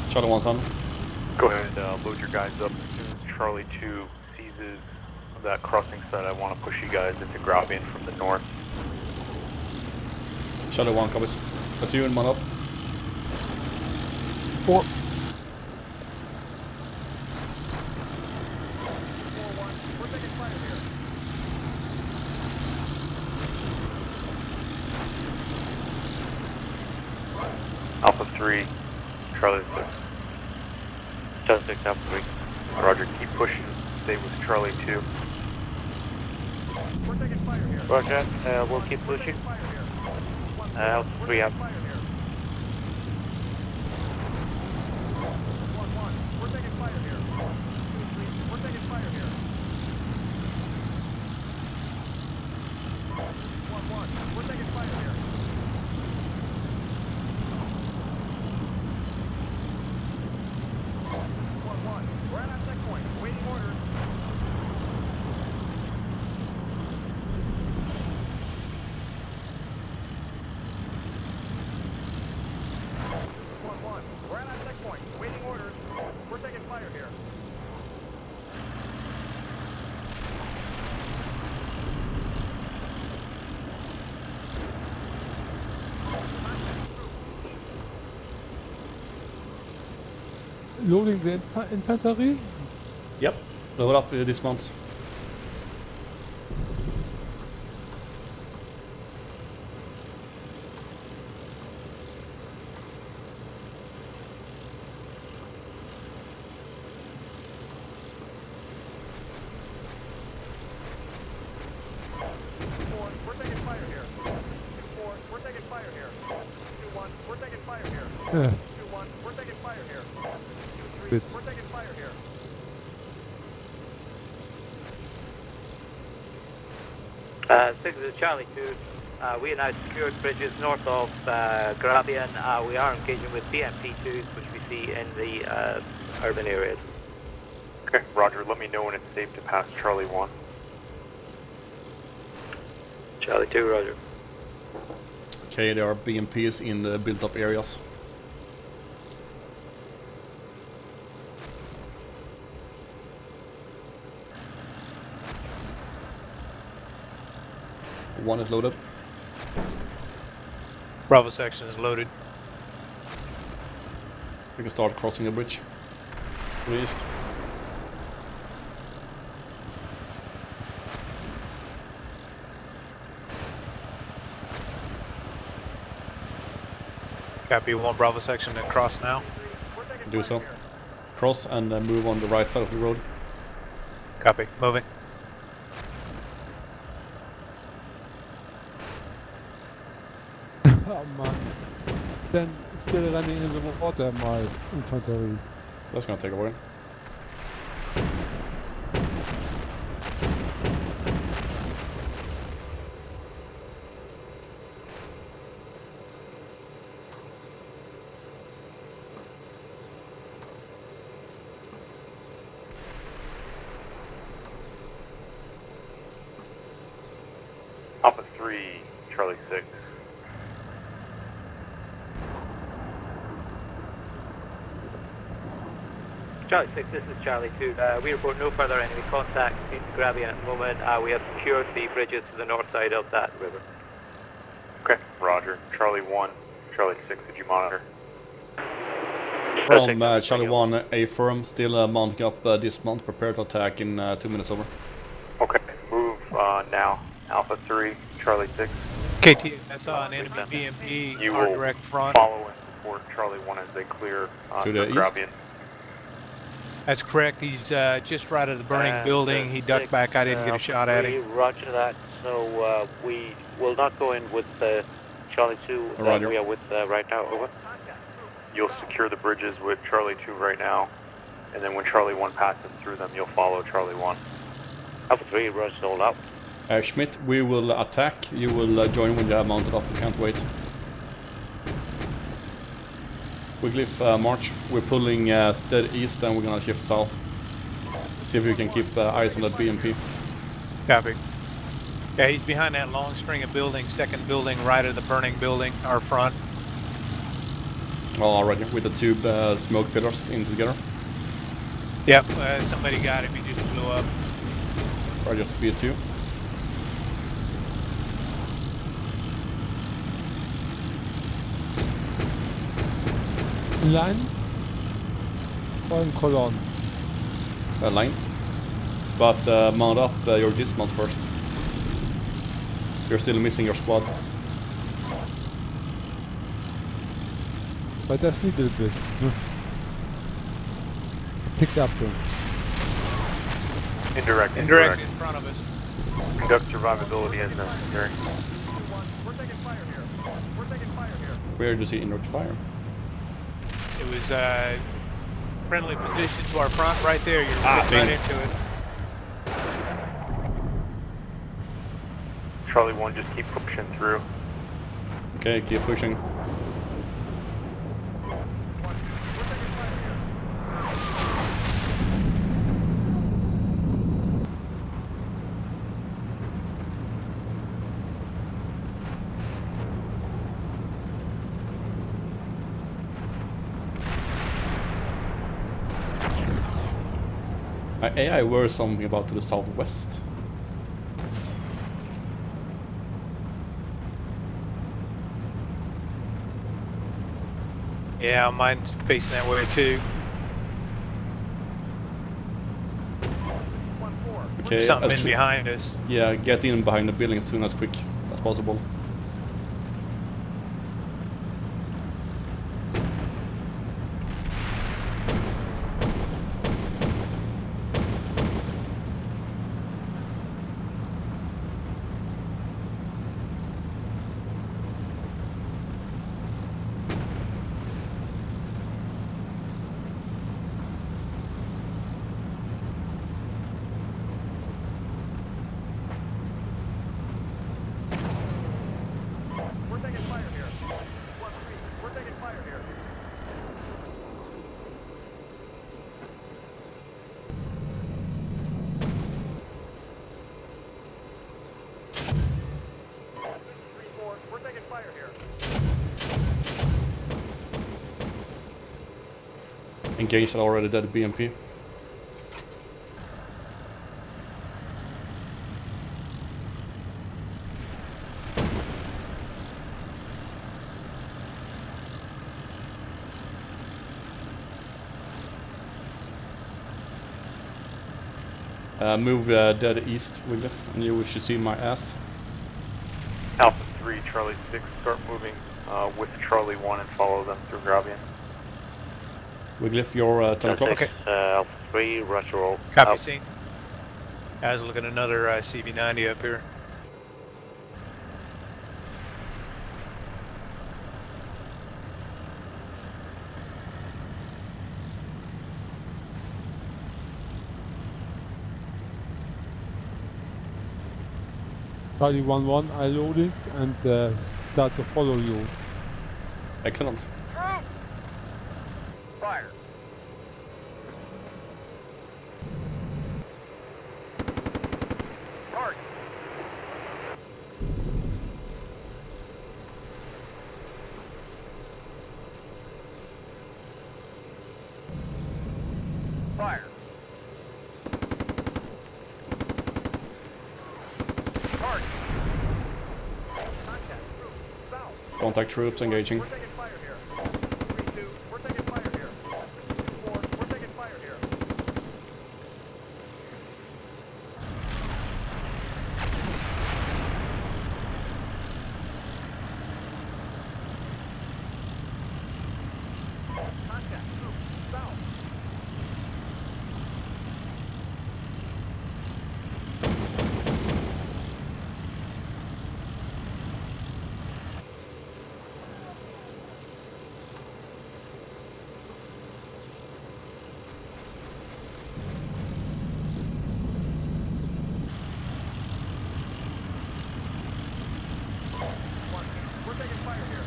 Charlie 1's on. Go ahead and load your guys up. As soon as Charlie 2 seizes that crossing site, I want to push you guys into Gravian from the north. Charlie 1 copies. Platoon, man up. 4. Alpha 3, Charlie 6. Charlie 6, Alpha 3. Roger, keep pushing. Stay with Charlie 2. We're taking fire here. Roger, we'll keep pushing. Alpha 3 up. We're taking fire here. 2-3, we're taking fire here. 1-1, we're taking fire here. 1-1, we're at our checkpoint, waiting orders. We're at our checkpoint, waiting orders. We're taking fire here. Loading the infantry? Yep, load up dismounts. We're taking fire here. 2-4, we're taking fire here. 2-1, we're taking fire here. Yeah. 2-1, we're taking fire here. 2-3, Good. we're taking fire here. Six is Charlie 2. We are now secured bridges north of Gravian. We are engaging with BMP2s, which we see in the urban areas. Okay, roger, let me know when it's safe to pass Charlie 1. Charlie 2, roger. Okay, there are BMPs in the built-up areas. One is loaded. Bravo section is loaded. We can start crossing the bridge. To the east. Copy, 1 Bravo section to cross now. Do so. Cross and move on the right side of the road. Copy, moving. Oh man. Then still running in the water, my infantry. That's gonna take a while. 3, Charlie 6. Charlie 6, this is Charlie 2. We report no further enemy contact in Gravian at the moment. We have secured the bridges to the north side of that river. Okay, roger. Charlie 1, Charlie 6, did you monitor? From Charlie 1, A firm, still mounting up dismount, prepare to attack in 2 minutes over. Okay, move now. Alpha 3, Charlie 6. KT, I saw an enemy BMP, You our will direct front. follow and support Charlie 1 as they clear To the east? Gravian. That's correct. He's just right of the burning And, building. He ducked back. I didn't get a Alpha shot at 3, him. Roger that. So we will not go in with Charlie 2 that Roger. we are with right now. Over. You'll secure the bridges with Charlie 2 right now, and then when Charlie 1 passes through them, you'll follow Charlie 1. Alpha 3, Roger, sold out. Schmidt, we will attack. You will join when you have mounted up. We can't wait. Wigglyf, march. We're pulling dead east and we're gonna shift south. See if we can keep eyes on that BMP. Copy. Yeah, he's behind that long string of buildings, second building, right of the burning building, our front. Already, with the two smoke pillars in together. Yep, somebody got him. He just blew up. Roger, speed 2. Line or in column? Line. But mount up your dismount first. You're still missing your squad. But that's a little bit. Picked up them. Indirect. Indirect in front of us. Conduct survivability as necessary. Where do you see indirect fire? It was friendly position to our front right there. You're right seen. into it. Charlie 1, just keep pushing through. Okay, keep pushing. My AI were something about to the southwest. Yeah, mine's facing that way too. Okay, Something in actually- behind us. Yeah, get in behind the building as soon as quick as possible. We're taking fire here. 1-3, we're taking fire here. We're taking fire here. Engaged already dead BMP. Move dead east, Wigglyf, and you should see my ass. Alpha 3, Charlie 6, start moving with Charlie 1 and follow them through Gravian. Wigglyf, you're 10 o'clock. Okay. Alpha 3, Roger roll. Copy, Out. seen. I was looking at another CV90 up here. Charlie 1-1, I load it and start to follow you. Excellent. Fire. Target. Fire. Target. Contact. Troops. South. Contact troops engaging. We're taking fire here. 3-2. We're taking fire here. 2-4. We're taking fire here. Contact. Troops. South. We're taking fire here.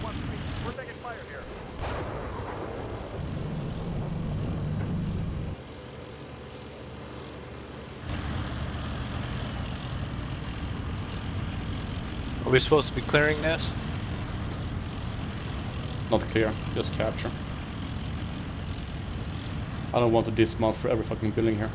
1-3. We're taking fire here. Are we supposed to be clearing this? Not clear, just capture. I don't want to dismount for every fucking building here.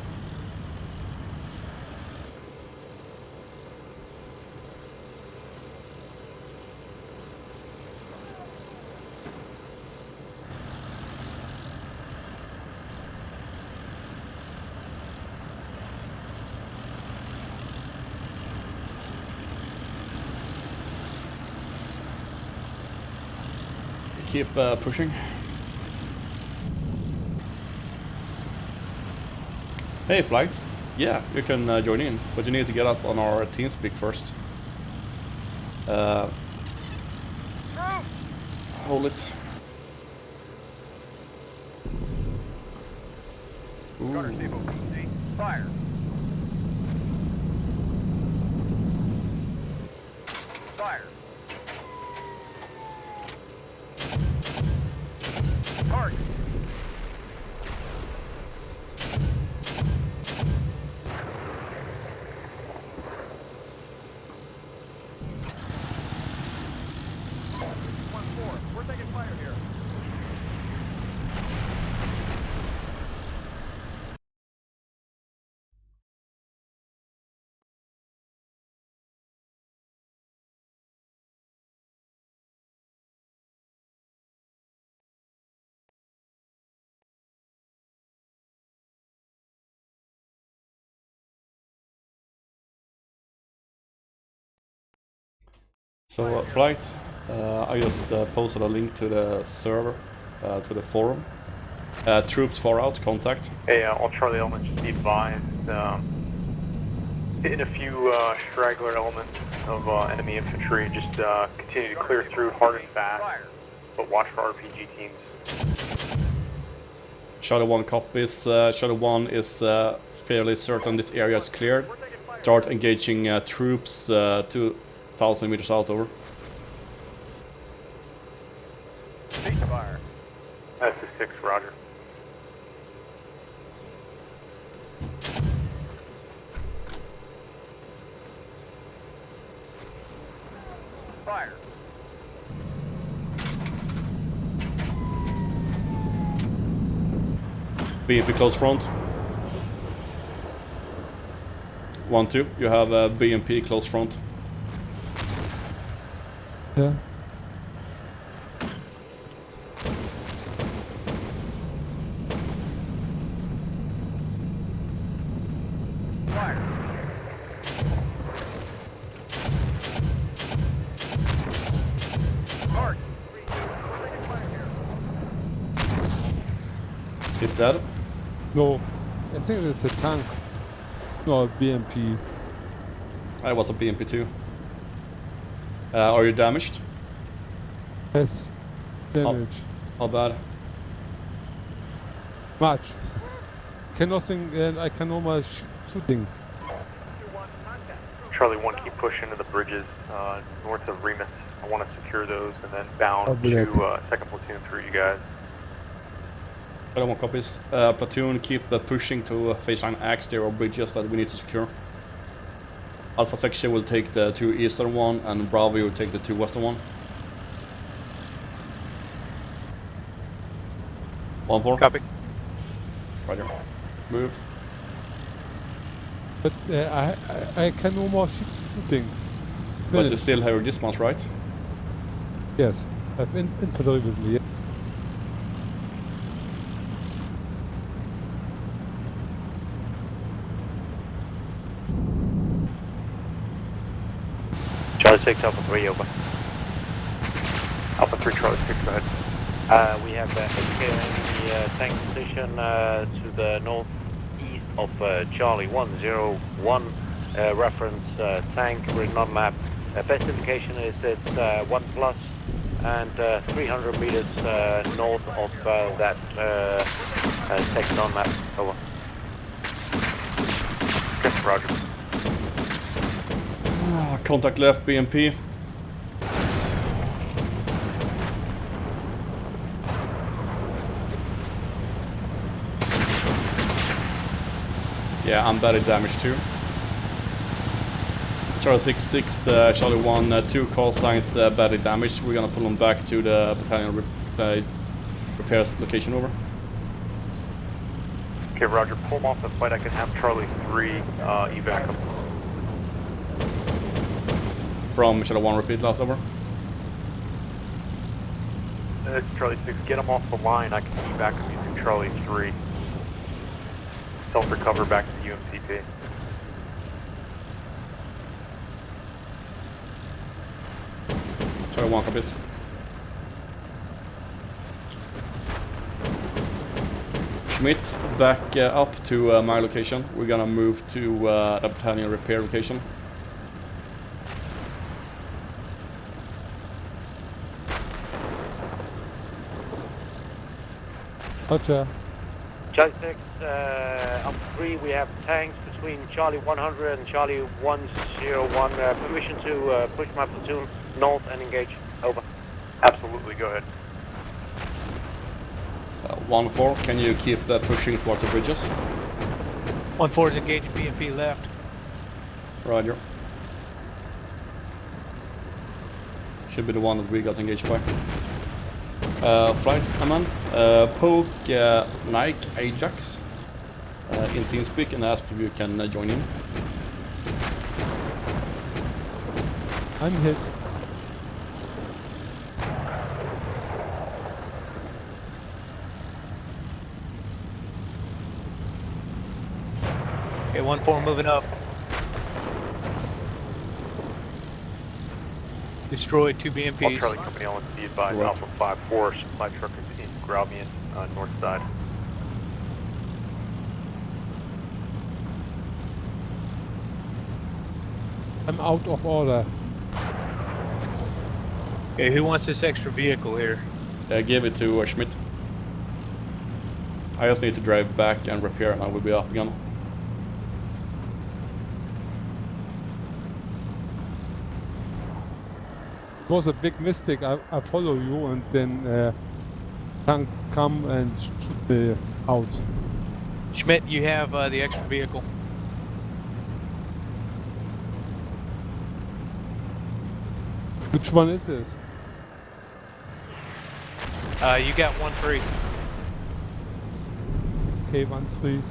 Keep pushing. Hey, flight. Yeah, you can join in, but you need to get up on our TeamSpeak first. Hold it. Gunner Stable PC. Fire. Fire. Target. We're taking fire here. So, flight. I just posted a link to the server, to the forum. Troops far out, contact. Hey, all Charlie elements, just be advised. Hitting a few straggler elements of enemy infantry. Just continue to clear through hard and fast, but watch for RPG teams. Shadow 1 copies. Shadow 1 is fairly certain this area is cleared. Start engaging troops 2,000 meters out over. Ceasefire. That's the 6, roger. Fire. BMP close front. 1-2, you have BMP close front. Yeah. Fire. Target. 3-2. We're taking fire here. Is that? No, I think it's a tank. No, BMP. I was a BMP too. Are you damaged? Yes. Damage. How bad? Much. Can nothing, and I can normal shooting. Charlie 1, keep pushing to the bridges north of Remus. I want to secure those and then bound Copy to that. 2nd platoon through you guys. I don't want copies. Platoon, keep pushing to phase line X. There are bridges that we need to secure. Alpha section will take the 2 eastern one, and Bravo will take the 2 western one. 1-4. Copy. Roger. Move. But I can no more shooting. But you still have your dismount, right? Yes, I have infantry with me. Charlie 6, Alpha 3, over. Alpha 3, Charlie 6, go ahead. We have HK enemy tank position to the northeast of Charlie 101. Reference tank written on map. Best indication is it's 1+, and 300 meters north of that text on map. Over. Okay, roger. Contact left, BMP. Yeah, I'm battery damage too. Charlie 6-6, Charlie 1, 2 call signs battery damage. We're gonna pull them back to the battalion repairs location, over. Okay, roger. Pull them off the flight. I can have Charlie 3 evac them. From Charlie 1, repeat, last over. Charlie 6, get them off the line. I can evac them using Charlie 3. Self-recover back to the UMCP. Charlie 1 copies. Schmidt, back up to my location. We're gonna move to the battalion repair location. Roger. Charlie 6, Alpha 3, we have tanks between Charlie 100 and Charlie 101. Permission to push my platoon north and engage. Over. Absolutely, go ahead. 1-4, can you keep pushing towards the bridges? 1-4 is engaging BMP left. Roger. Should be the one that we got engaged by. Flight command, poke Nike Ajax in TeamSpeak and ask if you can join in. I'm hit. Okay, 1-4 moving up. Destroyed 2 BMPs. Charlie Company, I want to be advised. Alpha 5-4, supply truck is in Gravian, north side. I'm out of order. Okay, who wants this extra vehicle here? Give it to Schmidt. I just need to drive back and repair and I will be up again. It was a big mistake. I follow you and then tank come and shoot me out. Schmidt, you have the extra vehicle. Which one is this? You got 1-3. Okay, 1-3.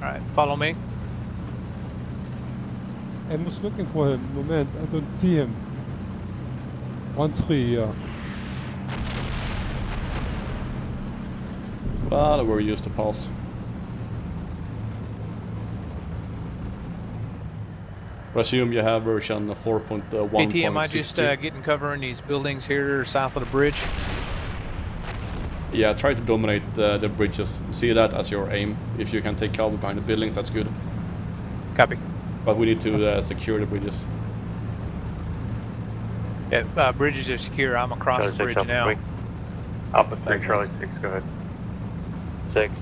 Alright, follow me. I was looking for him. Moment, I don't see him. 1-3, yeah. Well, we're used to pulse. Presume you have version 4.1.62. BT, am I just getting cover in these buildings here south of the bridge? Yeah, try to dominate the bridges. See that as your aim. If you can take cover behind the buildings, that's good. Copy. But we need to secure the bridges. Yeah, bridges are secure. I'm across the bridge now. Alpha 3, Charlie 6, go ahead. 6,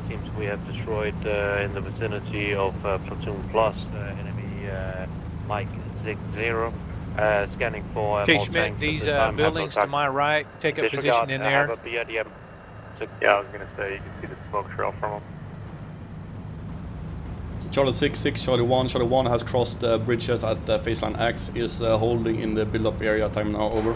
seems we have destroyed in the vicinity of Platoon Plus, enemy Mike 60. Scanning for Okay, Schmidt, these buildings to my right, take up position in there. Yeah, I was going to say, you can see the smoke trail from them. Charlie 6-6, Charlie 1. Charlie 1 has crossed the bridges at Faceline X, is holding in the build-up area. Time now over.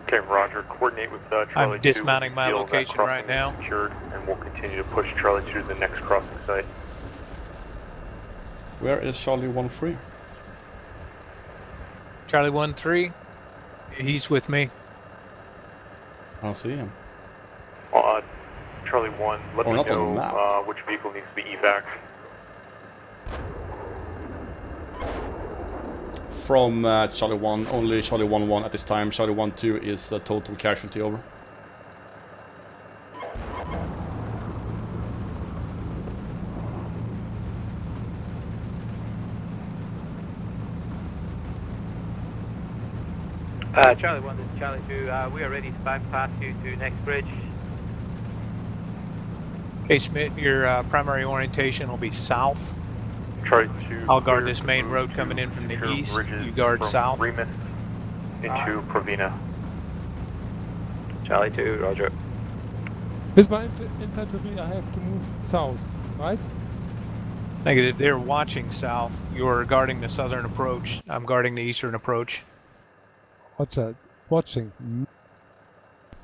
Okay, Roger. Coordinate with Charlie 2. I'm dismounting my Feel that location right crossing now. is secured, and we'll continue to push Charlie 2 to the next crossing site. Where is Charlie 1-3? Charlie 1-3. He's with me. I don't see him. Charlie 1, let Or me not on the know map. which vehicle needs to be evac. From Charlie 1, only Charlie 1-1 at this time. Charlie 1-2 is a total casualty, over. Charlie 1, this is Charlie 2. We are ready to bypass you to next bridge. Hey, Schmidt, your primary orientation will be south. Charlie 2. I'll guard clear this to main move road to coming in from the secure east. bridges You guard from south. Remus into Provena. Charlie 2, roger. With my infantry, I have to move south, right? Negative. They're watching south. You're guarding the southern approach. I'm guarding the eastern approach. Roger. Watching.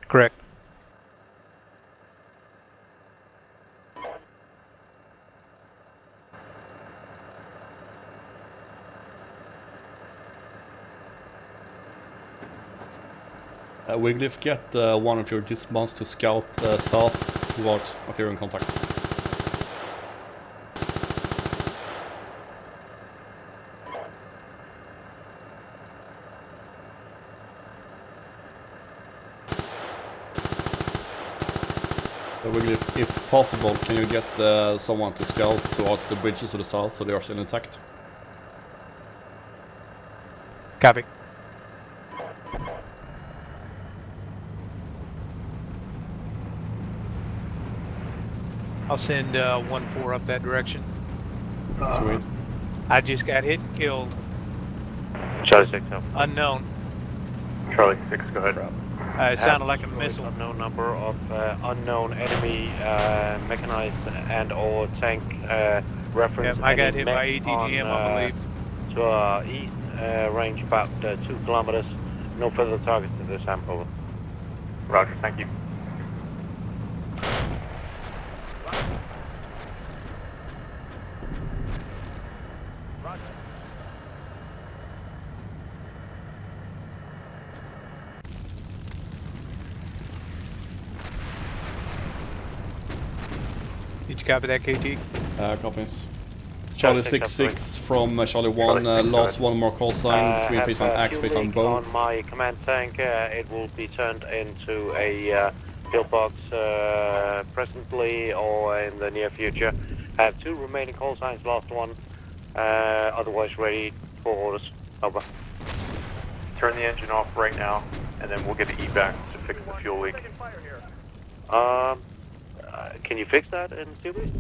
Correct. Wiglif, get one of your dismounts to scout south towards... Okay, we're in contact. Wiglif, if possible, can you get someone to scout towards the bridges to the south so they are still intact? Copy. I'll send 1-4 up that direction. Sweet. I just got hit and killed. Charlie 6 up. Unknown. Charlie 6, go ahead. It sounded like a missile. Unknown number of unknown enemy mechanized and or tank reference. I got any hit by mech ATGM, on, I believe. To our east, range about 2 kilometers. No further targets at this time, over. Roger, thank you. Did you copy that, KT? Copies. Charlie 6-6 from Charlie 1, lost one more call sign between face on axe, face on bone. On my command tank, it will be turned into a pillbox presently or in the near future. I have 2 remaining call signs, last one, otherwise ready for orders. Over. Turn the engine off right now, and then we'll get the evac to fix the fuel leak. Can you fix that in Steelbeasts?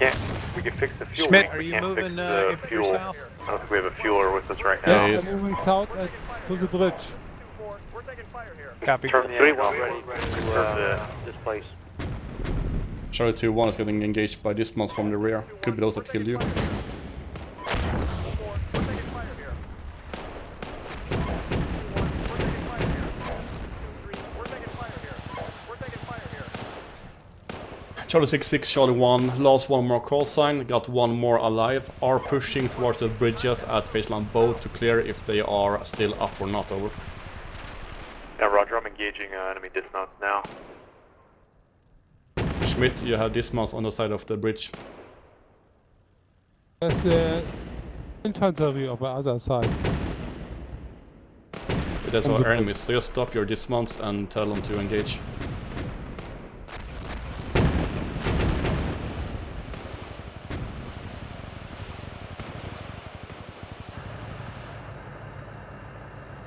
Yeah, we can fix the fuel Schmidt, leak. are We you can't moving fix the infantry fuel. south? I don't think we have a fueler with us right now. Yes, I'm moving south to the bridge. Copy. Turn the 3-1 engine off. ready Reserve to displace. Charlie 2-1 is getting engaged by dismounts from the rear. Could be those that killed you. Charlie 6-6, Charlie 1, lost one more call sign, got one more alive, are pushing towards the bridges at Faceland both to clear if they are still up or not, over. Yeah, Roger, I'm engaging enemy dismounts now. Schmidt, you have dismounts on the side of the bridge. There's infantry on the other side. That's our enemies, so just stop your dismounts and tell them to engage.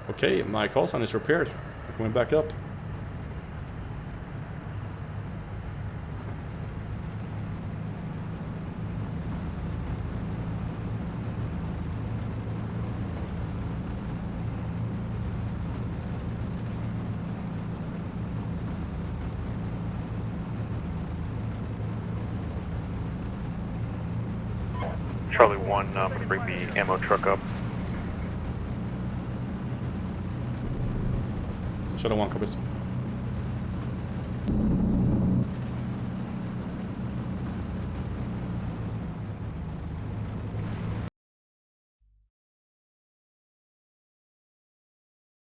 Okay, my call sign is repaired. I'm coming back up. Charlie 1, bring the ammo truck up. Shadow 1 copies.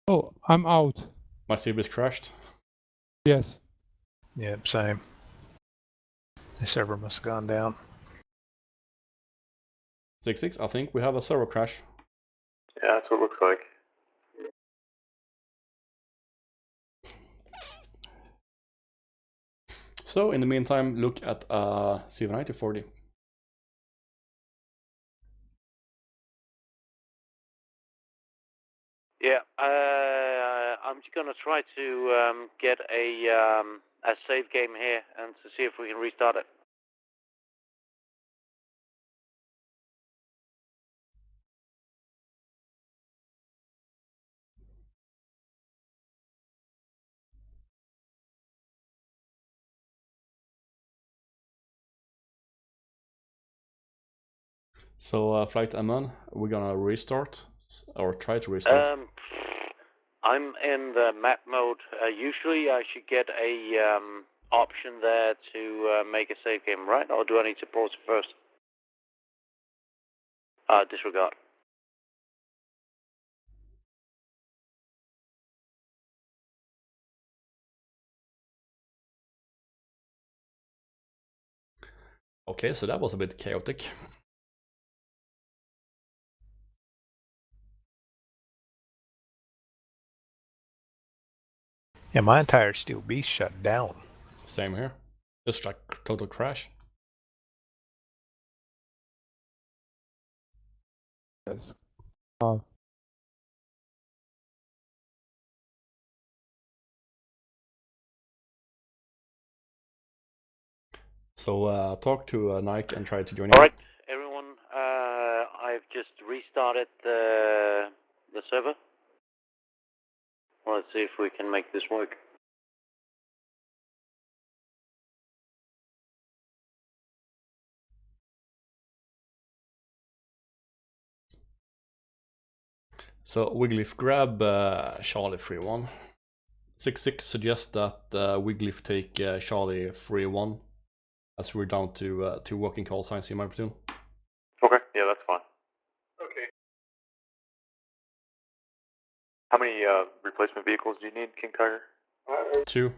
Oh, I'm out. My Steelbeasts crashed. Yes. Yep, same. The server must have gone down. 6-6, I think we have a server crash. Yeah, that's what it looks like. So, in the meantime, look at CV9040. Yeah, I'm just gonna try to get a save game here and to see if we can restart it. So, Flight MN, we're gonna restart, or try to restart. I'm in the map mode. Usually I should get a option there to make a save game, right? Or do I need to pause it first? Disregard. Okay, so that was a bit chaotic. Yeah, my entire Steelbeast shut down. Same here. Just like total crash. Yes. So talk to Nike and try to join in. Alright, everyone, I've just restarted the server. Let's see if we can make this work. So Wigglyf, grab Charlie 3-1. 6-6 suggests that Wigglyf take Charlie 3-1, as we're down to 2 working call signs in my platoon. Okay, yeah, that's fine. Okay. How many replacement vehicles do you need, King Tiger? 2.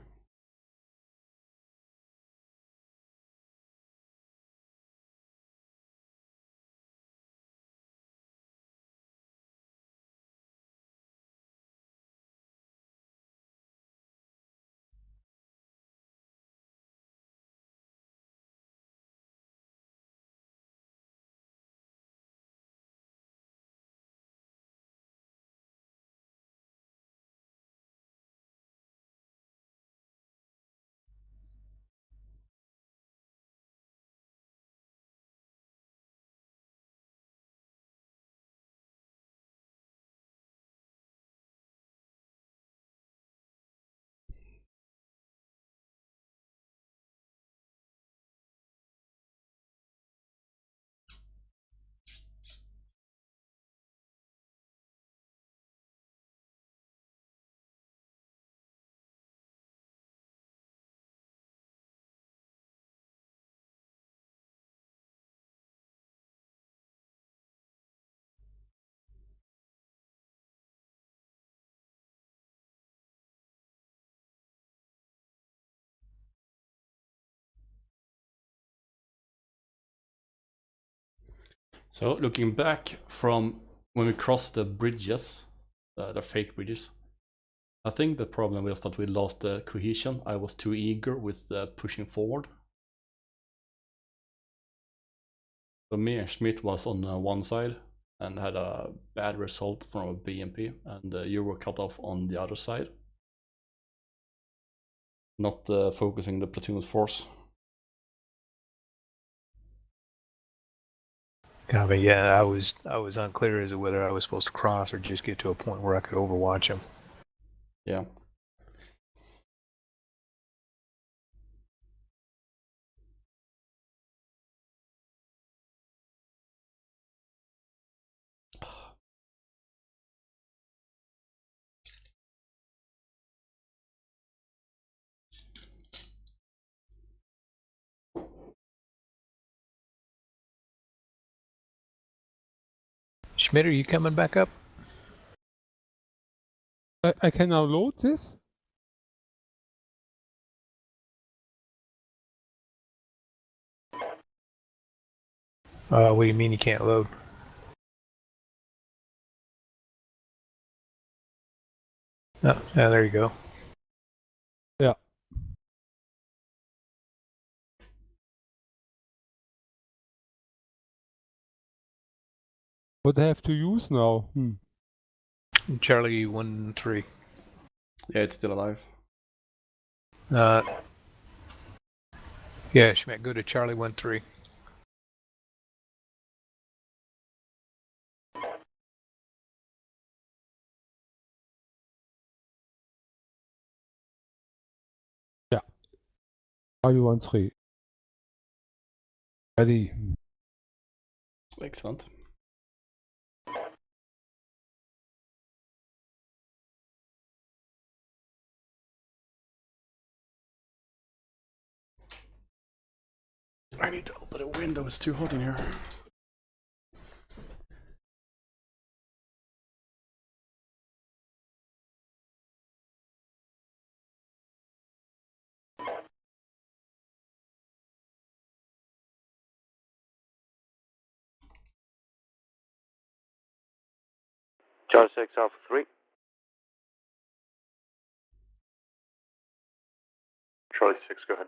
So looking back from when we crossed the bridges, the fake bridges, I think the problem was that we lost the cohesion. I was too eager with pushing forward. So me and Schmidt was on one side and had a bad result from a BMP, and you were cut off on the other side. Not focusing the platoon's force. I mean, yeah, I was unclear as to whether I was supposed to cross or just get to a point where I could overwatch him. Yeah. Schmidt, are you coming back up? I can now load this? What do you mean you can't load? Oh, yeah, there you go. Yeah. What I have to use now? Charlie 1-3. Yeah, it's still alive. Yeah, Schmidt, go to Charlie 1-3. Yeah. Charlie 1-3. Ready. Excellent. I need to open a window, it's too hot in here. Charlie 6 Alpha 3. Charlie 6, go ahead.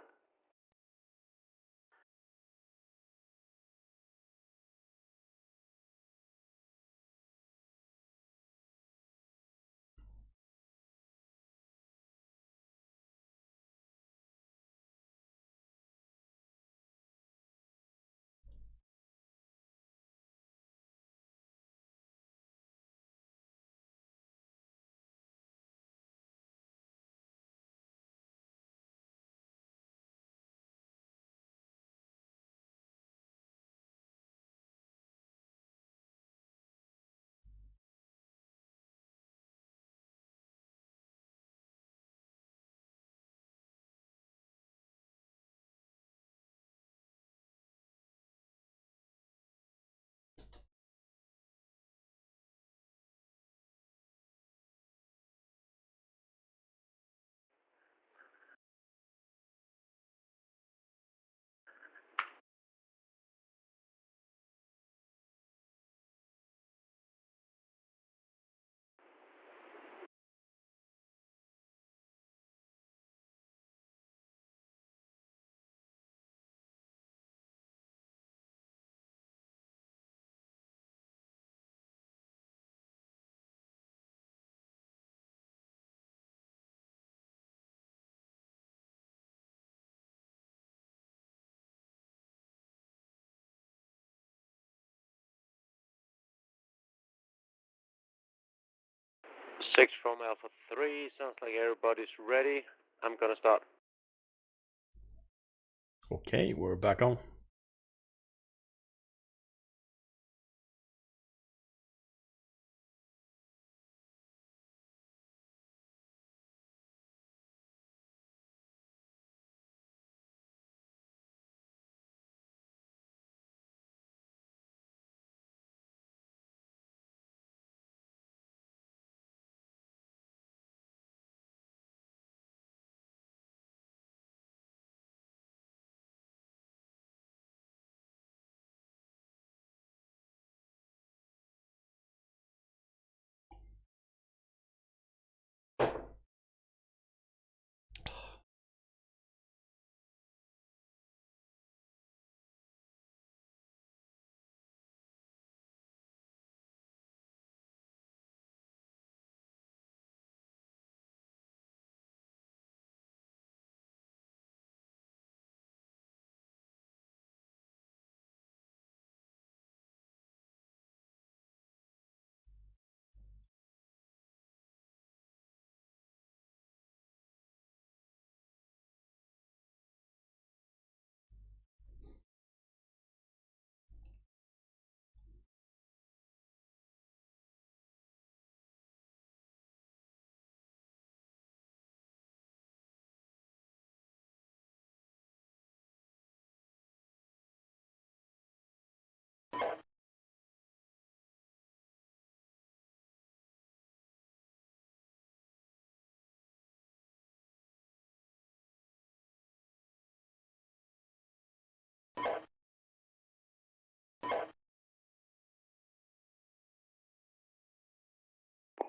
Six from Alpha 3. Sounds like everybody's ready. I'm gonna start. Okay, we're back on.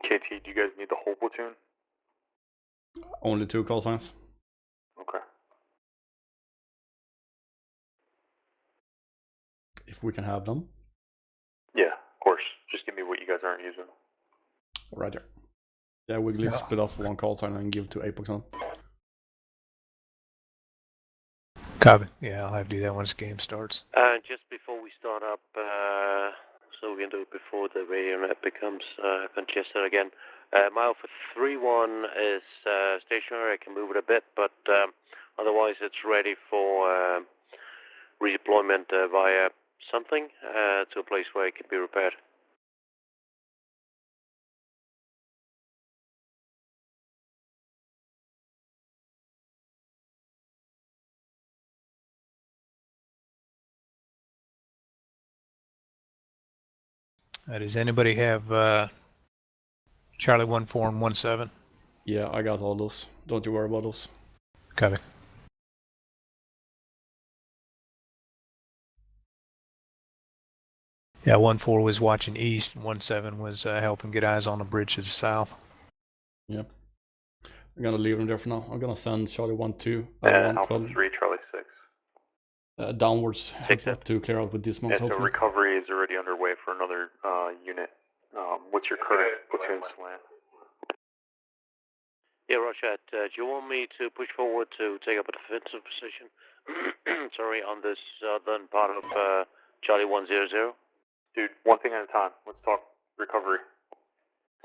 KT, do you guys need the whole platoon? Only 2 call signs. Okay. If we can have them. Yeah, of course. Just give me what you guys aren't using. Roger. Yeah, we'll leave split off 1 call sign and give to Apex on. Copy. Yeah, I'll have to do that once the game starts. Just before we start up, so we can do it before the radio net becomes congested again. My Alpha 3-1 is stationary. I can move it a bit, but otherwise it's ready for redeployment via something to a place where it can be repaired. Does anybody have Charlie 1-4 and 1-7? Yeah, I got all those. Don't you worry about those. Copy. Yeah, 1-4 was watching east, and 1-7 was helping get eyes on the bridge to the south. Yep. I'm gonna leave them there for now. I'm gonna send Charlie 1-2. Alpha 3, Charlie 6. Downwards to clear out with dismounts. Yeah, so recovery is already underway for another unit. What's your current platoon slant? Yeah, Roger. Do you want me to push forward to take up a defensive position? Sorry, on this southern part of Charlie 100? Dude, one thing at a time. Let's talk recovery.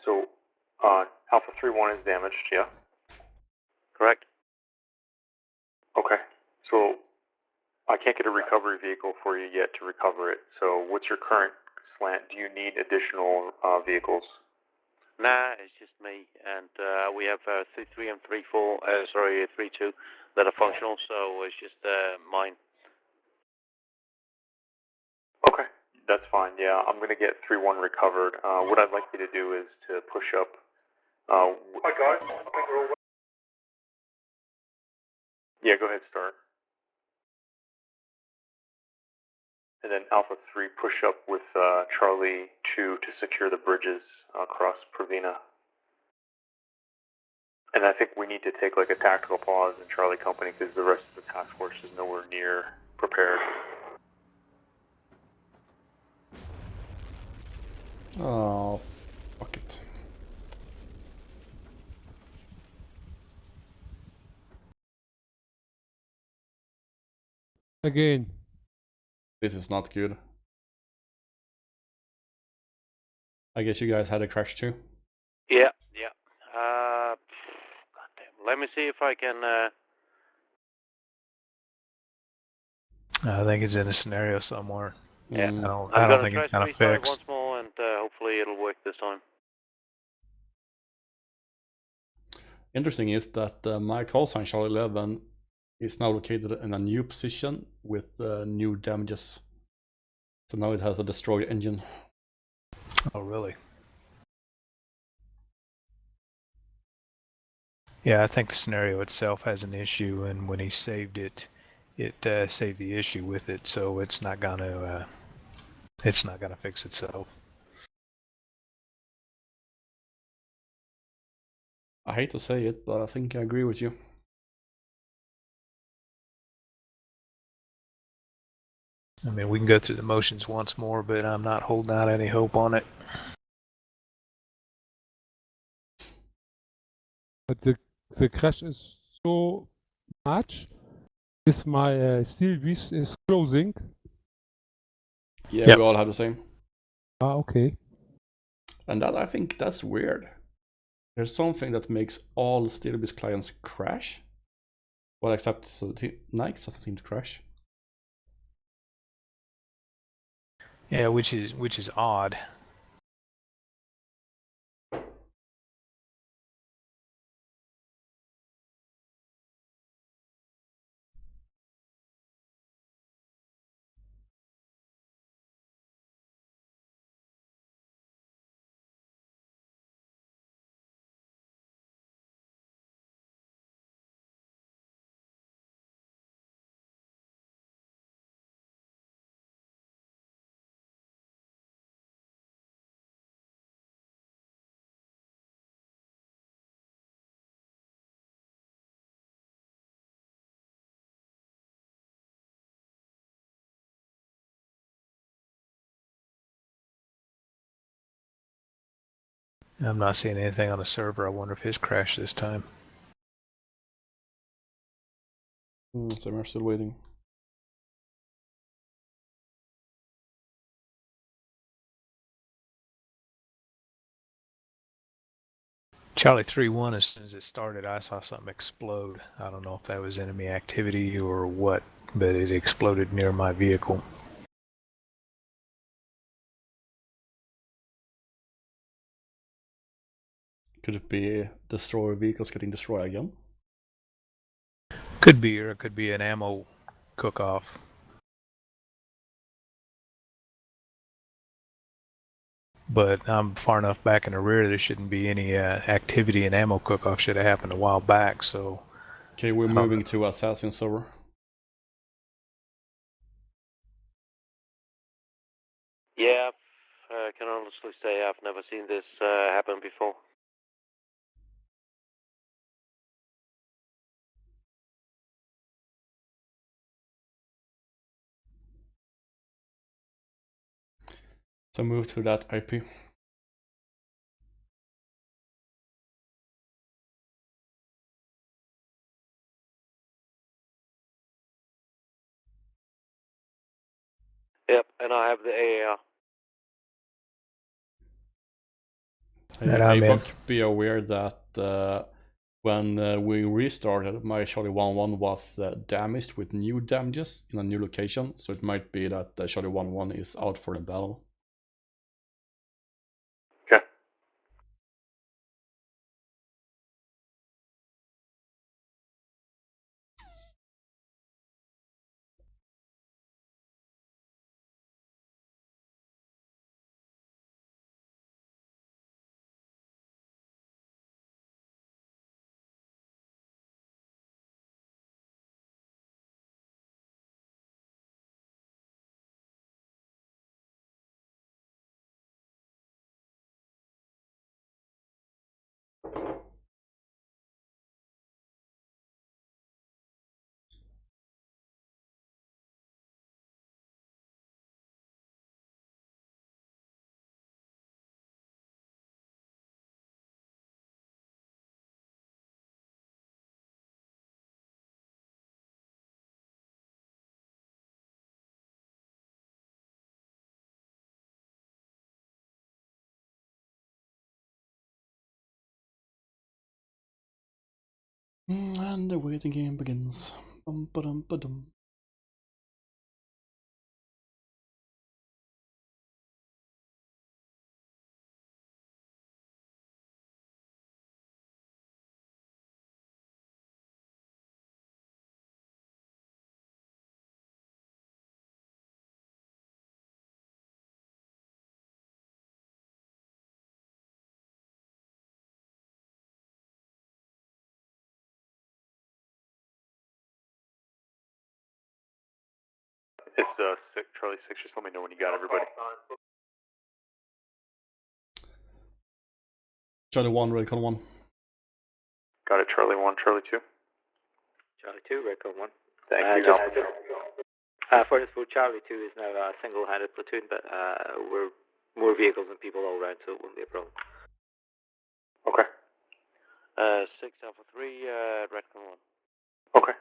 So, Alpha 3-1 is damaged, yeah? Correct. Okay. So, I can't get a recovery vehicle for you yet to recover it. So, what's your current slant? Do you need additional vehicles? Nah, it's just me, and we have 3-3 and 3-4, 3-2 that are functional, so it's just mine. Okay, that's fine. Yeah, I'm gonna get 3-1 recovered. What I'd like you to do is to push up. Hi guys. Yeah, go ahead, start. And then Alpha 3 push up with Charlie 2 to secure the bridges across Provina. And I think we need to take like a tactical pause in Charlie Company because the rest of the task force is nowhere near prepared. Oh, fuck it. Again. This is not good. I guess you guys had a crash too. Yeah, yeah. Goddamn. Let me see if I can. I think it's in a scenario somewhere. Yeah, I don't think it's kind of fixed. Once more, and hopefully it'll work this time. Interesting is that my call sign Charlie 11 is now located in a new position with new damages. So now it has a destroyed engine. Oh, really? Yeah, I think the scenario itself has an issue, and when he saved it, it saved the issue with it, so it's not gonna fix itself. I hate to say it, but I think I agree with you. I mean, we can go through the motions once more, but I'm not holding out any hope on it. But the crash is so much. Is my Steelbeasts is closing. Yeah, we all have the same. Ah, okay. And that I think that's weird. There's something that makes all Steelbeast clients crash. Well, except Nike doesn't seem to crash. Yeah, which is odd. I'm not seeing anything on the server. I wonder if his crashed this time. So we're still waiting. Charlie 3-1, as soon as it started, I saw something explode. I don't know if that was enemy activity or what, but it exploded near my vehicle. Could it be destroyer vehicles getting destroyed again? Could be, or it could be an ammo cook-off. But I'm far enough back in the rear, there shouldn't be any activity, and ammo cook-off should have happened a while back, so... Okay, we're moving to Assassin server. Yeah, I can honestly say I've never seen this happen before. So move to that IP. Yep, and I have the AAR. Hey, Buck, be aware that when we restarted, my Charlie 1-1 was damaged with new damages in a new location, so it might be that Charlie 1-1 is out for the battle. Okay. And the waiting game begins. Bum-ba-dum-ba-dum. It's Charlie 6, just let me know when you got everybody. Charlie 1, Recon 1. Got it, Charlie 1, Charlie 2. Charlie 2, Recon 1. Thank you. Furnace Food Charlie 2 is now a single-handed platoon, but we're more vehicles and people all around, so it wouldn't be a problem. Okay. 6 Alpha 3, Redcon 1. Okay.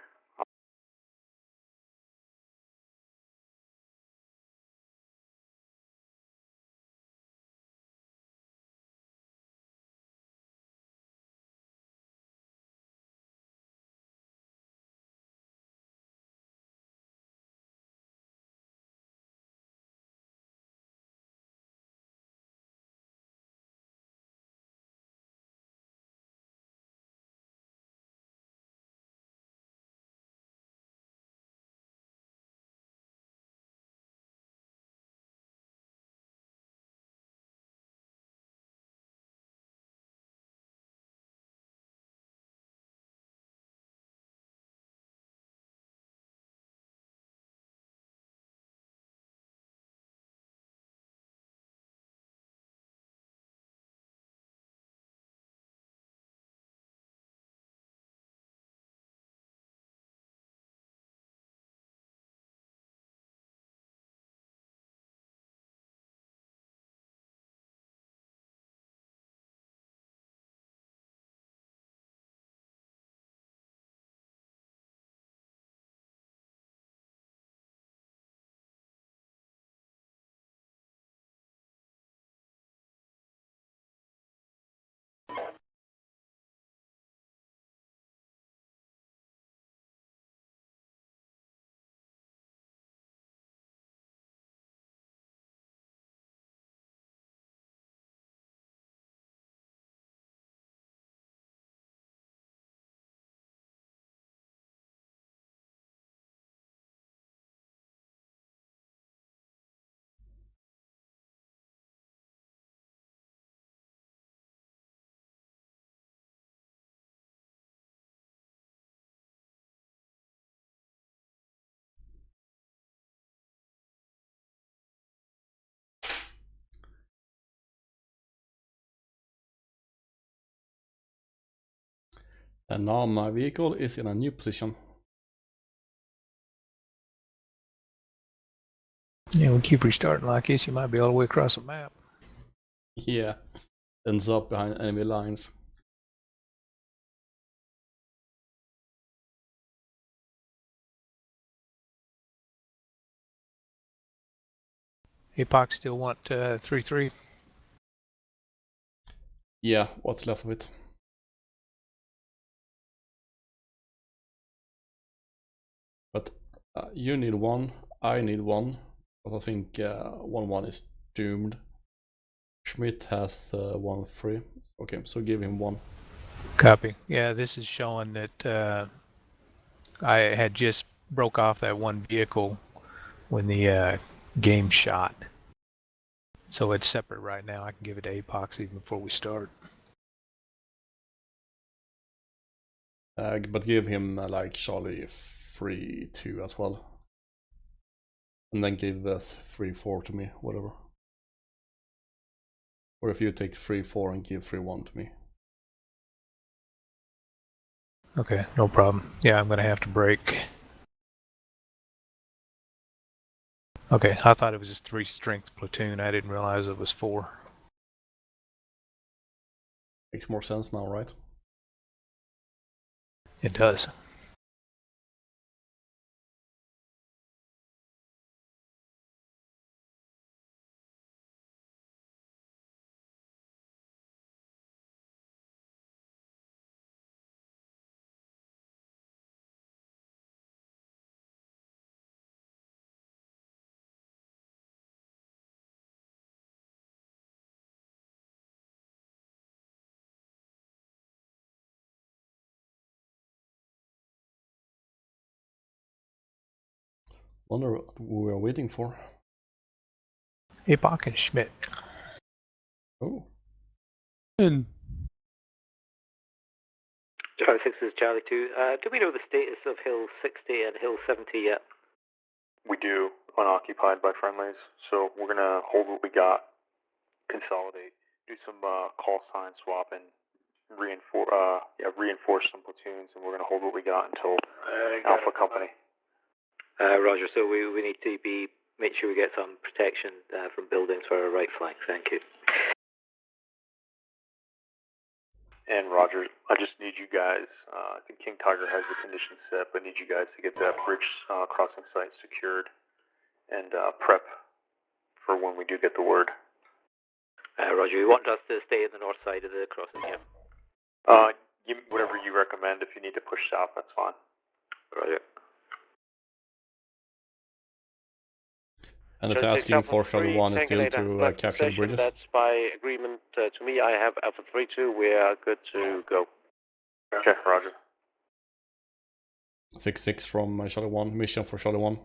And now my vehicle is in a new position. Yeah, we keep restarting like this, you might be all the way across the map. Yeah, ends up behind enemy lines. APOC still want 3-3? Yeah, what's left of it? But you need one, I need one, but I think 1-1 is doomed. Schmidt has 1-3. Okay, so give him one. Copy. Yeah, this is showing that I had just broke off that one vehicle when the game shot. So it's separate right now. I can give it to APOC even before we start. But give him like Charlie 3-2 as well. And then give us 3-4 to me, whatever. Or if you take 3-4 and give 3-1 to me. Okay, no problem. Yeah, I'm gonna have to break. Okay, I thought it was just 3 strength platoon. I didn't realize it was 4. Makes more sense now, right? It does. Wonder what we are waiting for. APOC and Schmidt. Oh. In. Charlie 6 is Charlie 2. Do we know the status of Hill 60 and Hill 70 yet? We do, unoccupied by friendlies, so we're gonna hold what we got, consolidate, do some call sign swapping, reinforce some platoons, and we're gonna hold what we got until Alpha Company. Roger, so we need to make sure we get some protection from buildings for our right flank. Thank you. And Roger, I just need you guys, I think King Tiger has the conditions set, but I need you guys to get that bridge crossing site secured and prep for when we do get the word. Roger, you want us to stay in the north side of the crossing, yeah? Whatever you recommend. If you need to push south, that's fine. Roger. And the task for Charlie 1 is still to capture the bridges? That's by agreement to me. I have Alpha 3-2. We are good to go. Okay, Roger. 6-6 from Charlie 1. Mission for Charlie 1.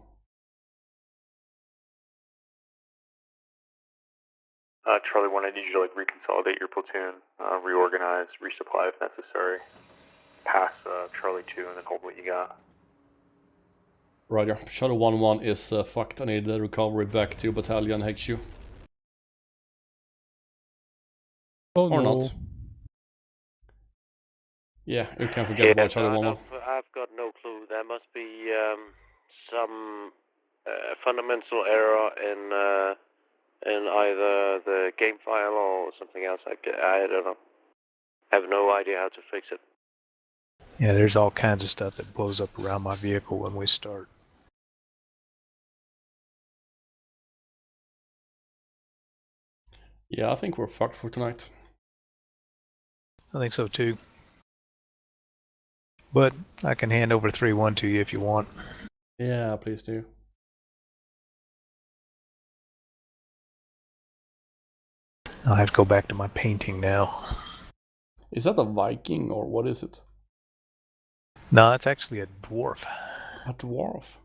Charlie 1, I need you to reconsolidate your platoon, reorganize, resupply if necessary. Pass Charlie 2 and then hold what you got. Roger. Charlie 1-1 is fucked. I need the recovery back to Battalion HQ. Oh, or no. not. Yeah, you can forget about Charlie 1-1. I've got no clue. There must be some fundamental error in either the game file or something else. I don't know. I have no idea how to fix it. Yeah, there's all kinds of stuff that blows up around my vehicle when we start. Yeah, I think we're fucked for tonight. I think so too. But I can hand over 3-1 to you if you want. Yeah, please do. I'll have to go back to my painting now. Is that a Viking or what is it? No, it's actually a dwarf. A dwarf?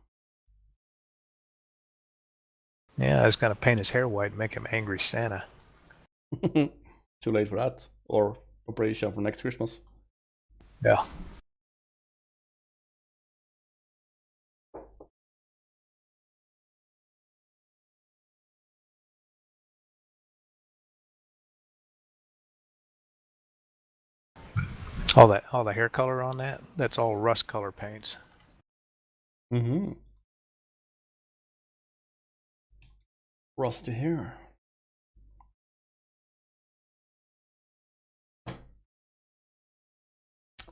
Yeah, I was gonna paint his hair white and make him angry Santa. Too late for that. Or preparation for next Christmas. Yeah. All the hair color on that, that's all rust color paints. Mm-hmm. Rusty hair.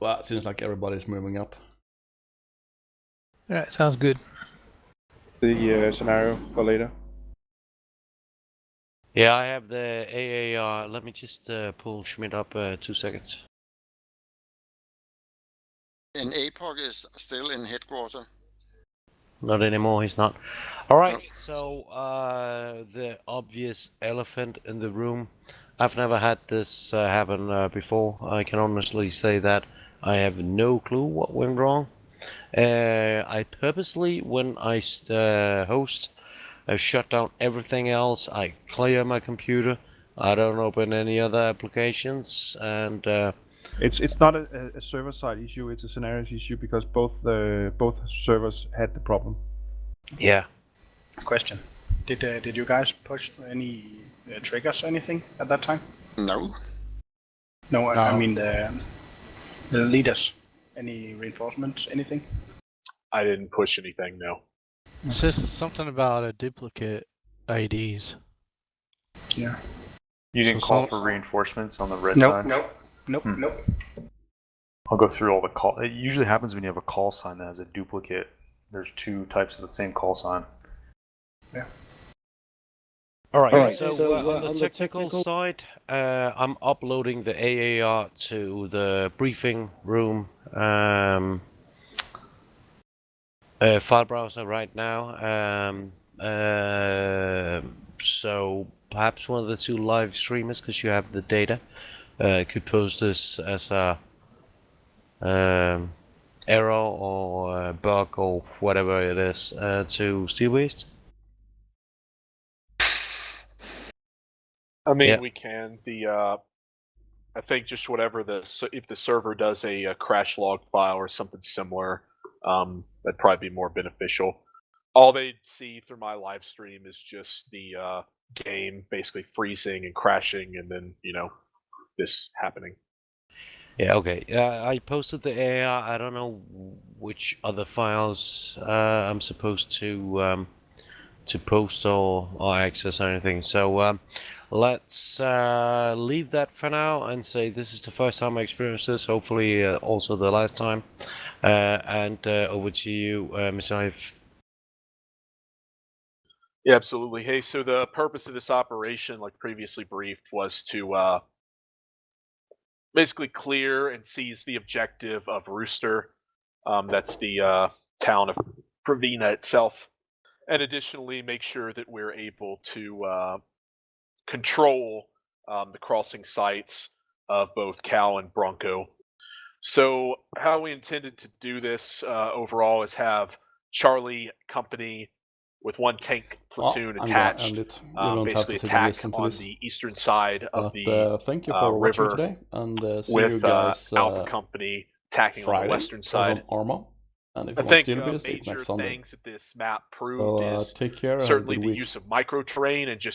Well, it seems like everybody's moving up. Yeah, sounds good. The scenario for later. Yeah, I have the AAR. Let me just pull Schmidt up 2 seconds. And APOC is still in headquarters. Not anymore, he's not. Alright, No. so the obvious elephant in the room. I've never had this happen before. I can honestly say that I have no clue what went wrong. I purposely, when I host, I shut down everything else. I clear my computer. I don't open any other applications, and It's not a server side issue. It's a scenarios issue because both servers had the problem. yeah. Question: Did you guys push any triggers or anything at that time? No. No, I mean the leaders. Any reinforcements? Anything? I didn't push anything. No. It says something about a duplicate IDs. Yeah. You didn't So call some- for reinforcements on the red Nope, side? nope. I'll go through all the call. It usually happens when you have a call sign that has a duplicate. There's two types of the same call sign. Yeah. Alright, so on the technical side, I'm uploading the AAR to the briefing room file browser right now. So perhaps one of the two live streamers, because you have the data, could post this as a error or bug or whatever it is to Steelbeasts. I mean, Yeah. we can. I think just whatever if the server does a crash log file or something similar, that'd probably be more beneficial. All they see through my live stream is just the game basically freezing and crashing, and then this happening. Yeah, okay. I posted the AR. I don't know which other files I'm supposed to post or access or anything. So let's leave that for now and say this is the first time I experienced this. Hopefully, also the last time. And over to you, Mr. Ive. Yeah, absolutely. Hey, so the purpose of this operation, like previously briefed, was to basically clear and seize the objective of Rooster. That's the town of Pravina itself. And additionally, make sure that we're able to control the crossing sites of both Cal and Bronco. So how we intended to do this overall is have Charlie Company with one tank platoon attached, basically attack on the eastern side of the thank you for watching river, today, and see with you guys Alpha Company attacking on Friday the western for side. Arma. And if I you want think Steelbeasts, it's major next Sunday. things that this map proved is take care and have a certainly good the week. use of micro terrain and just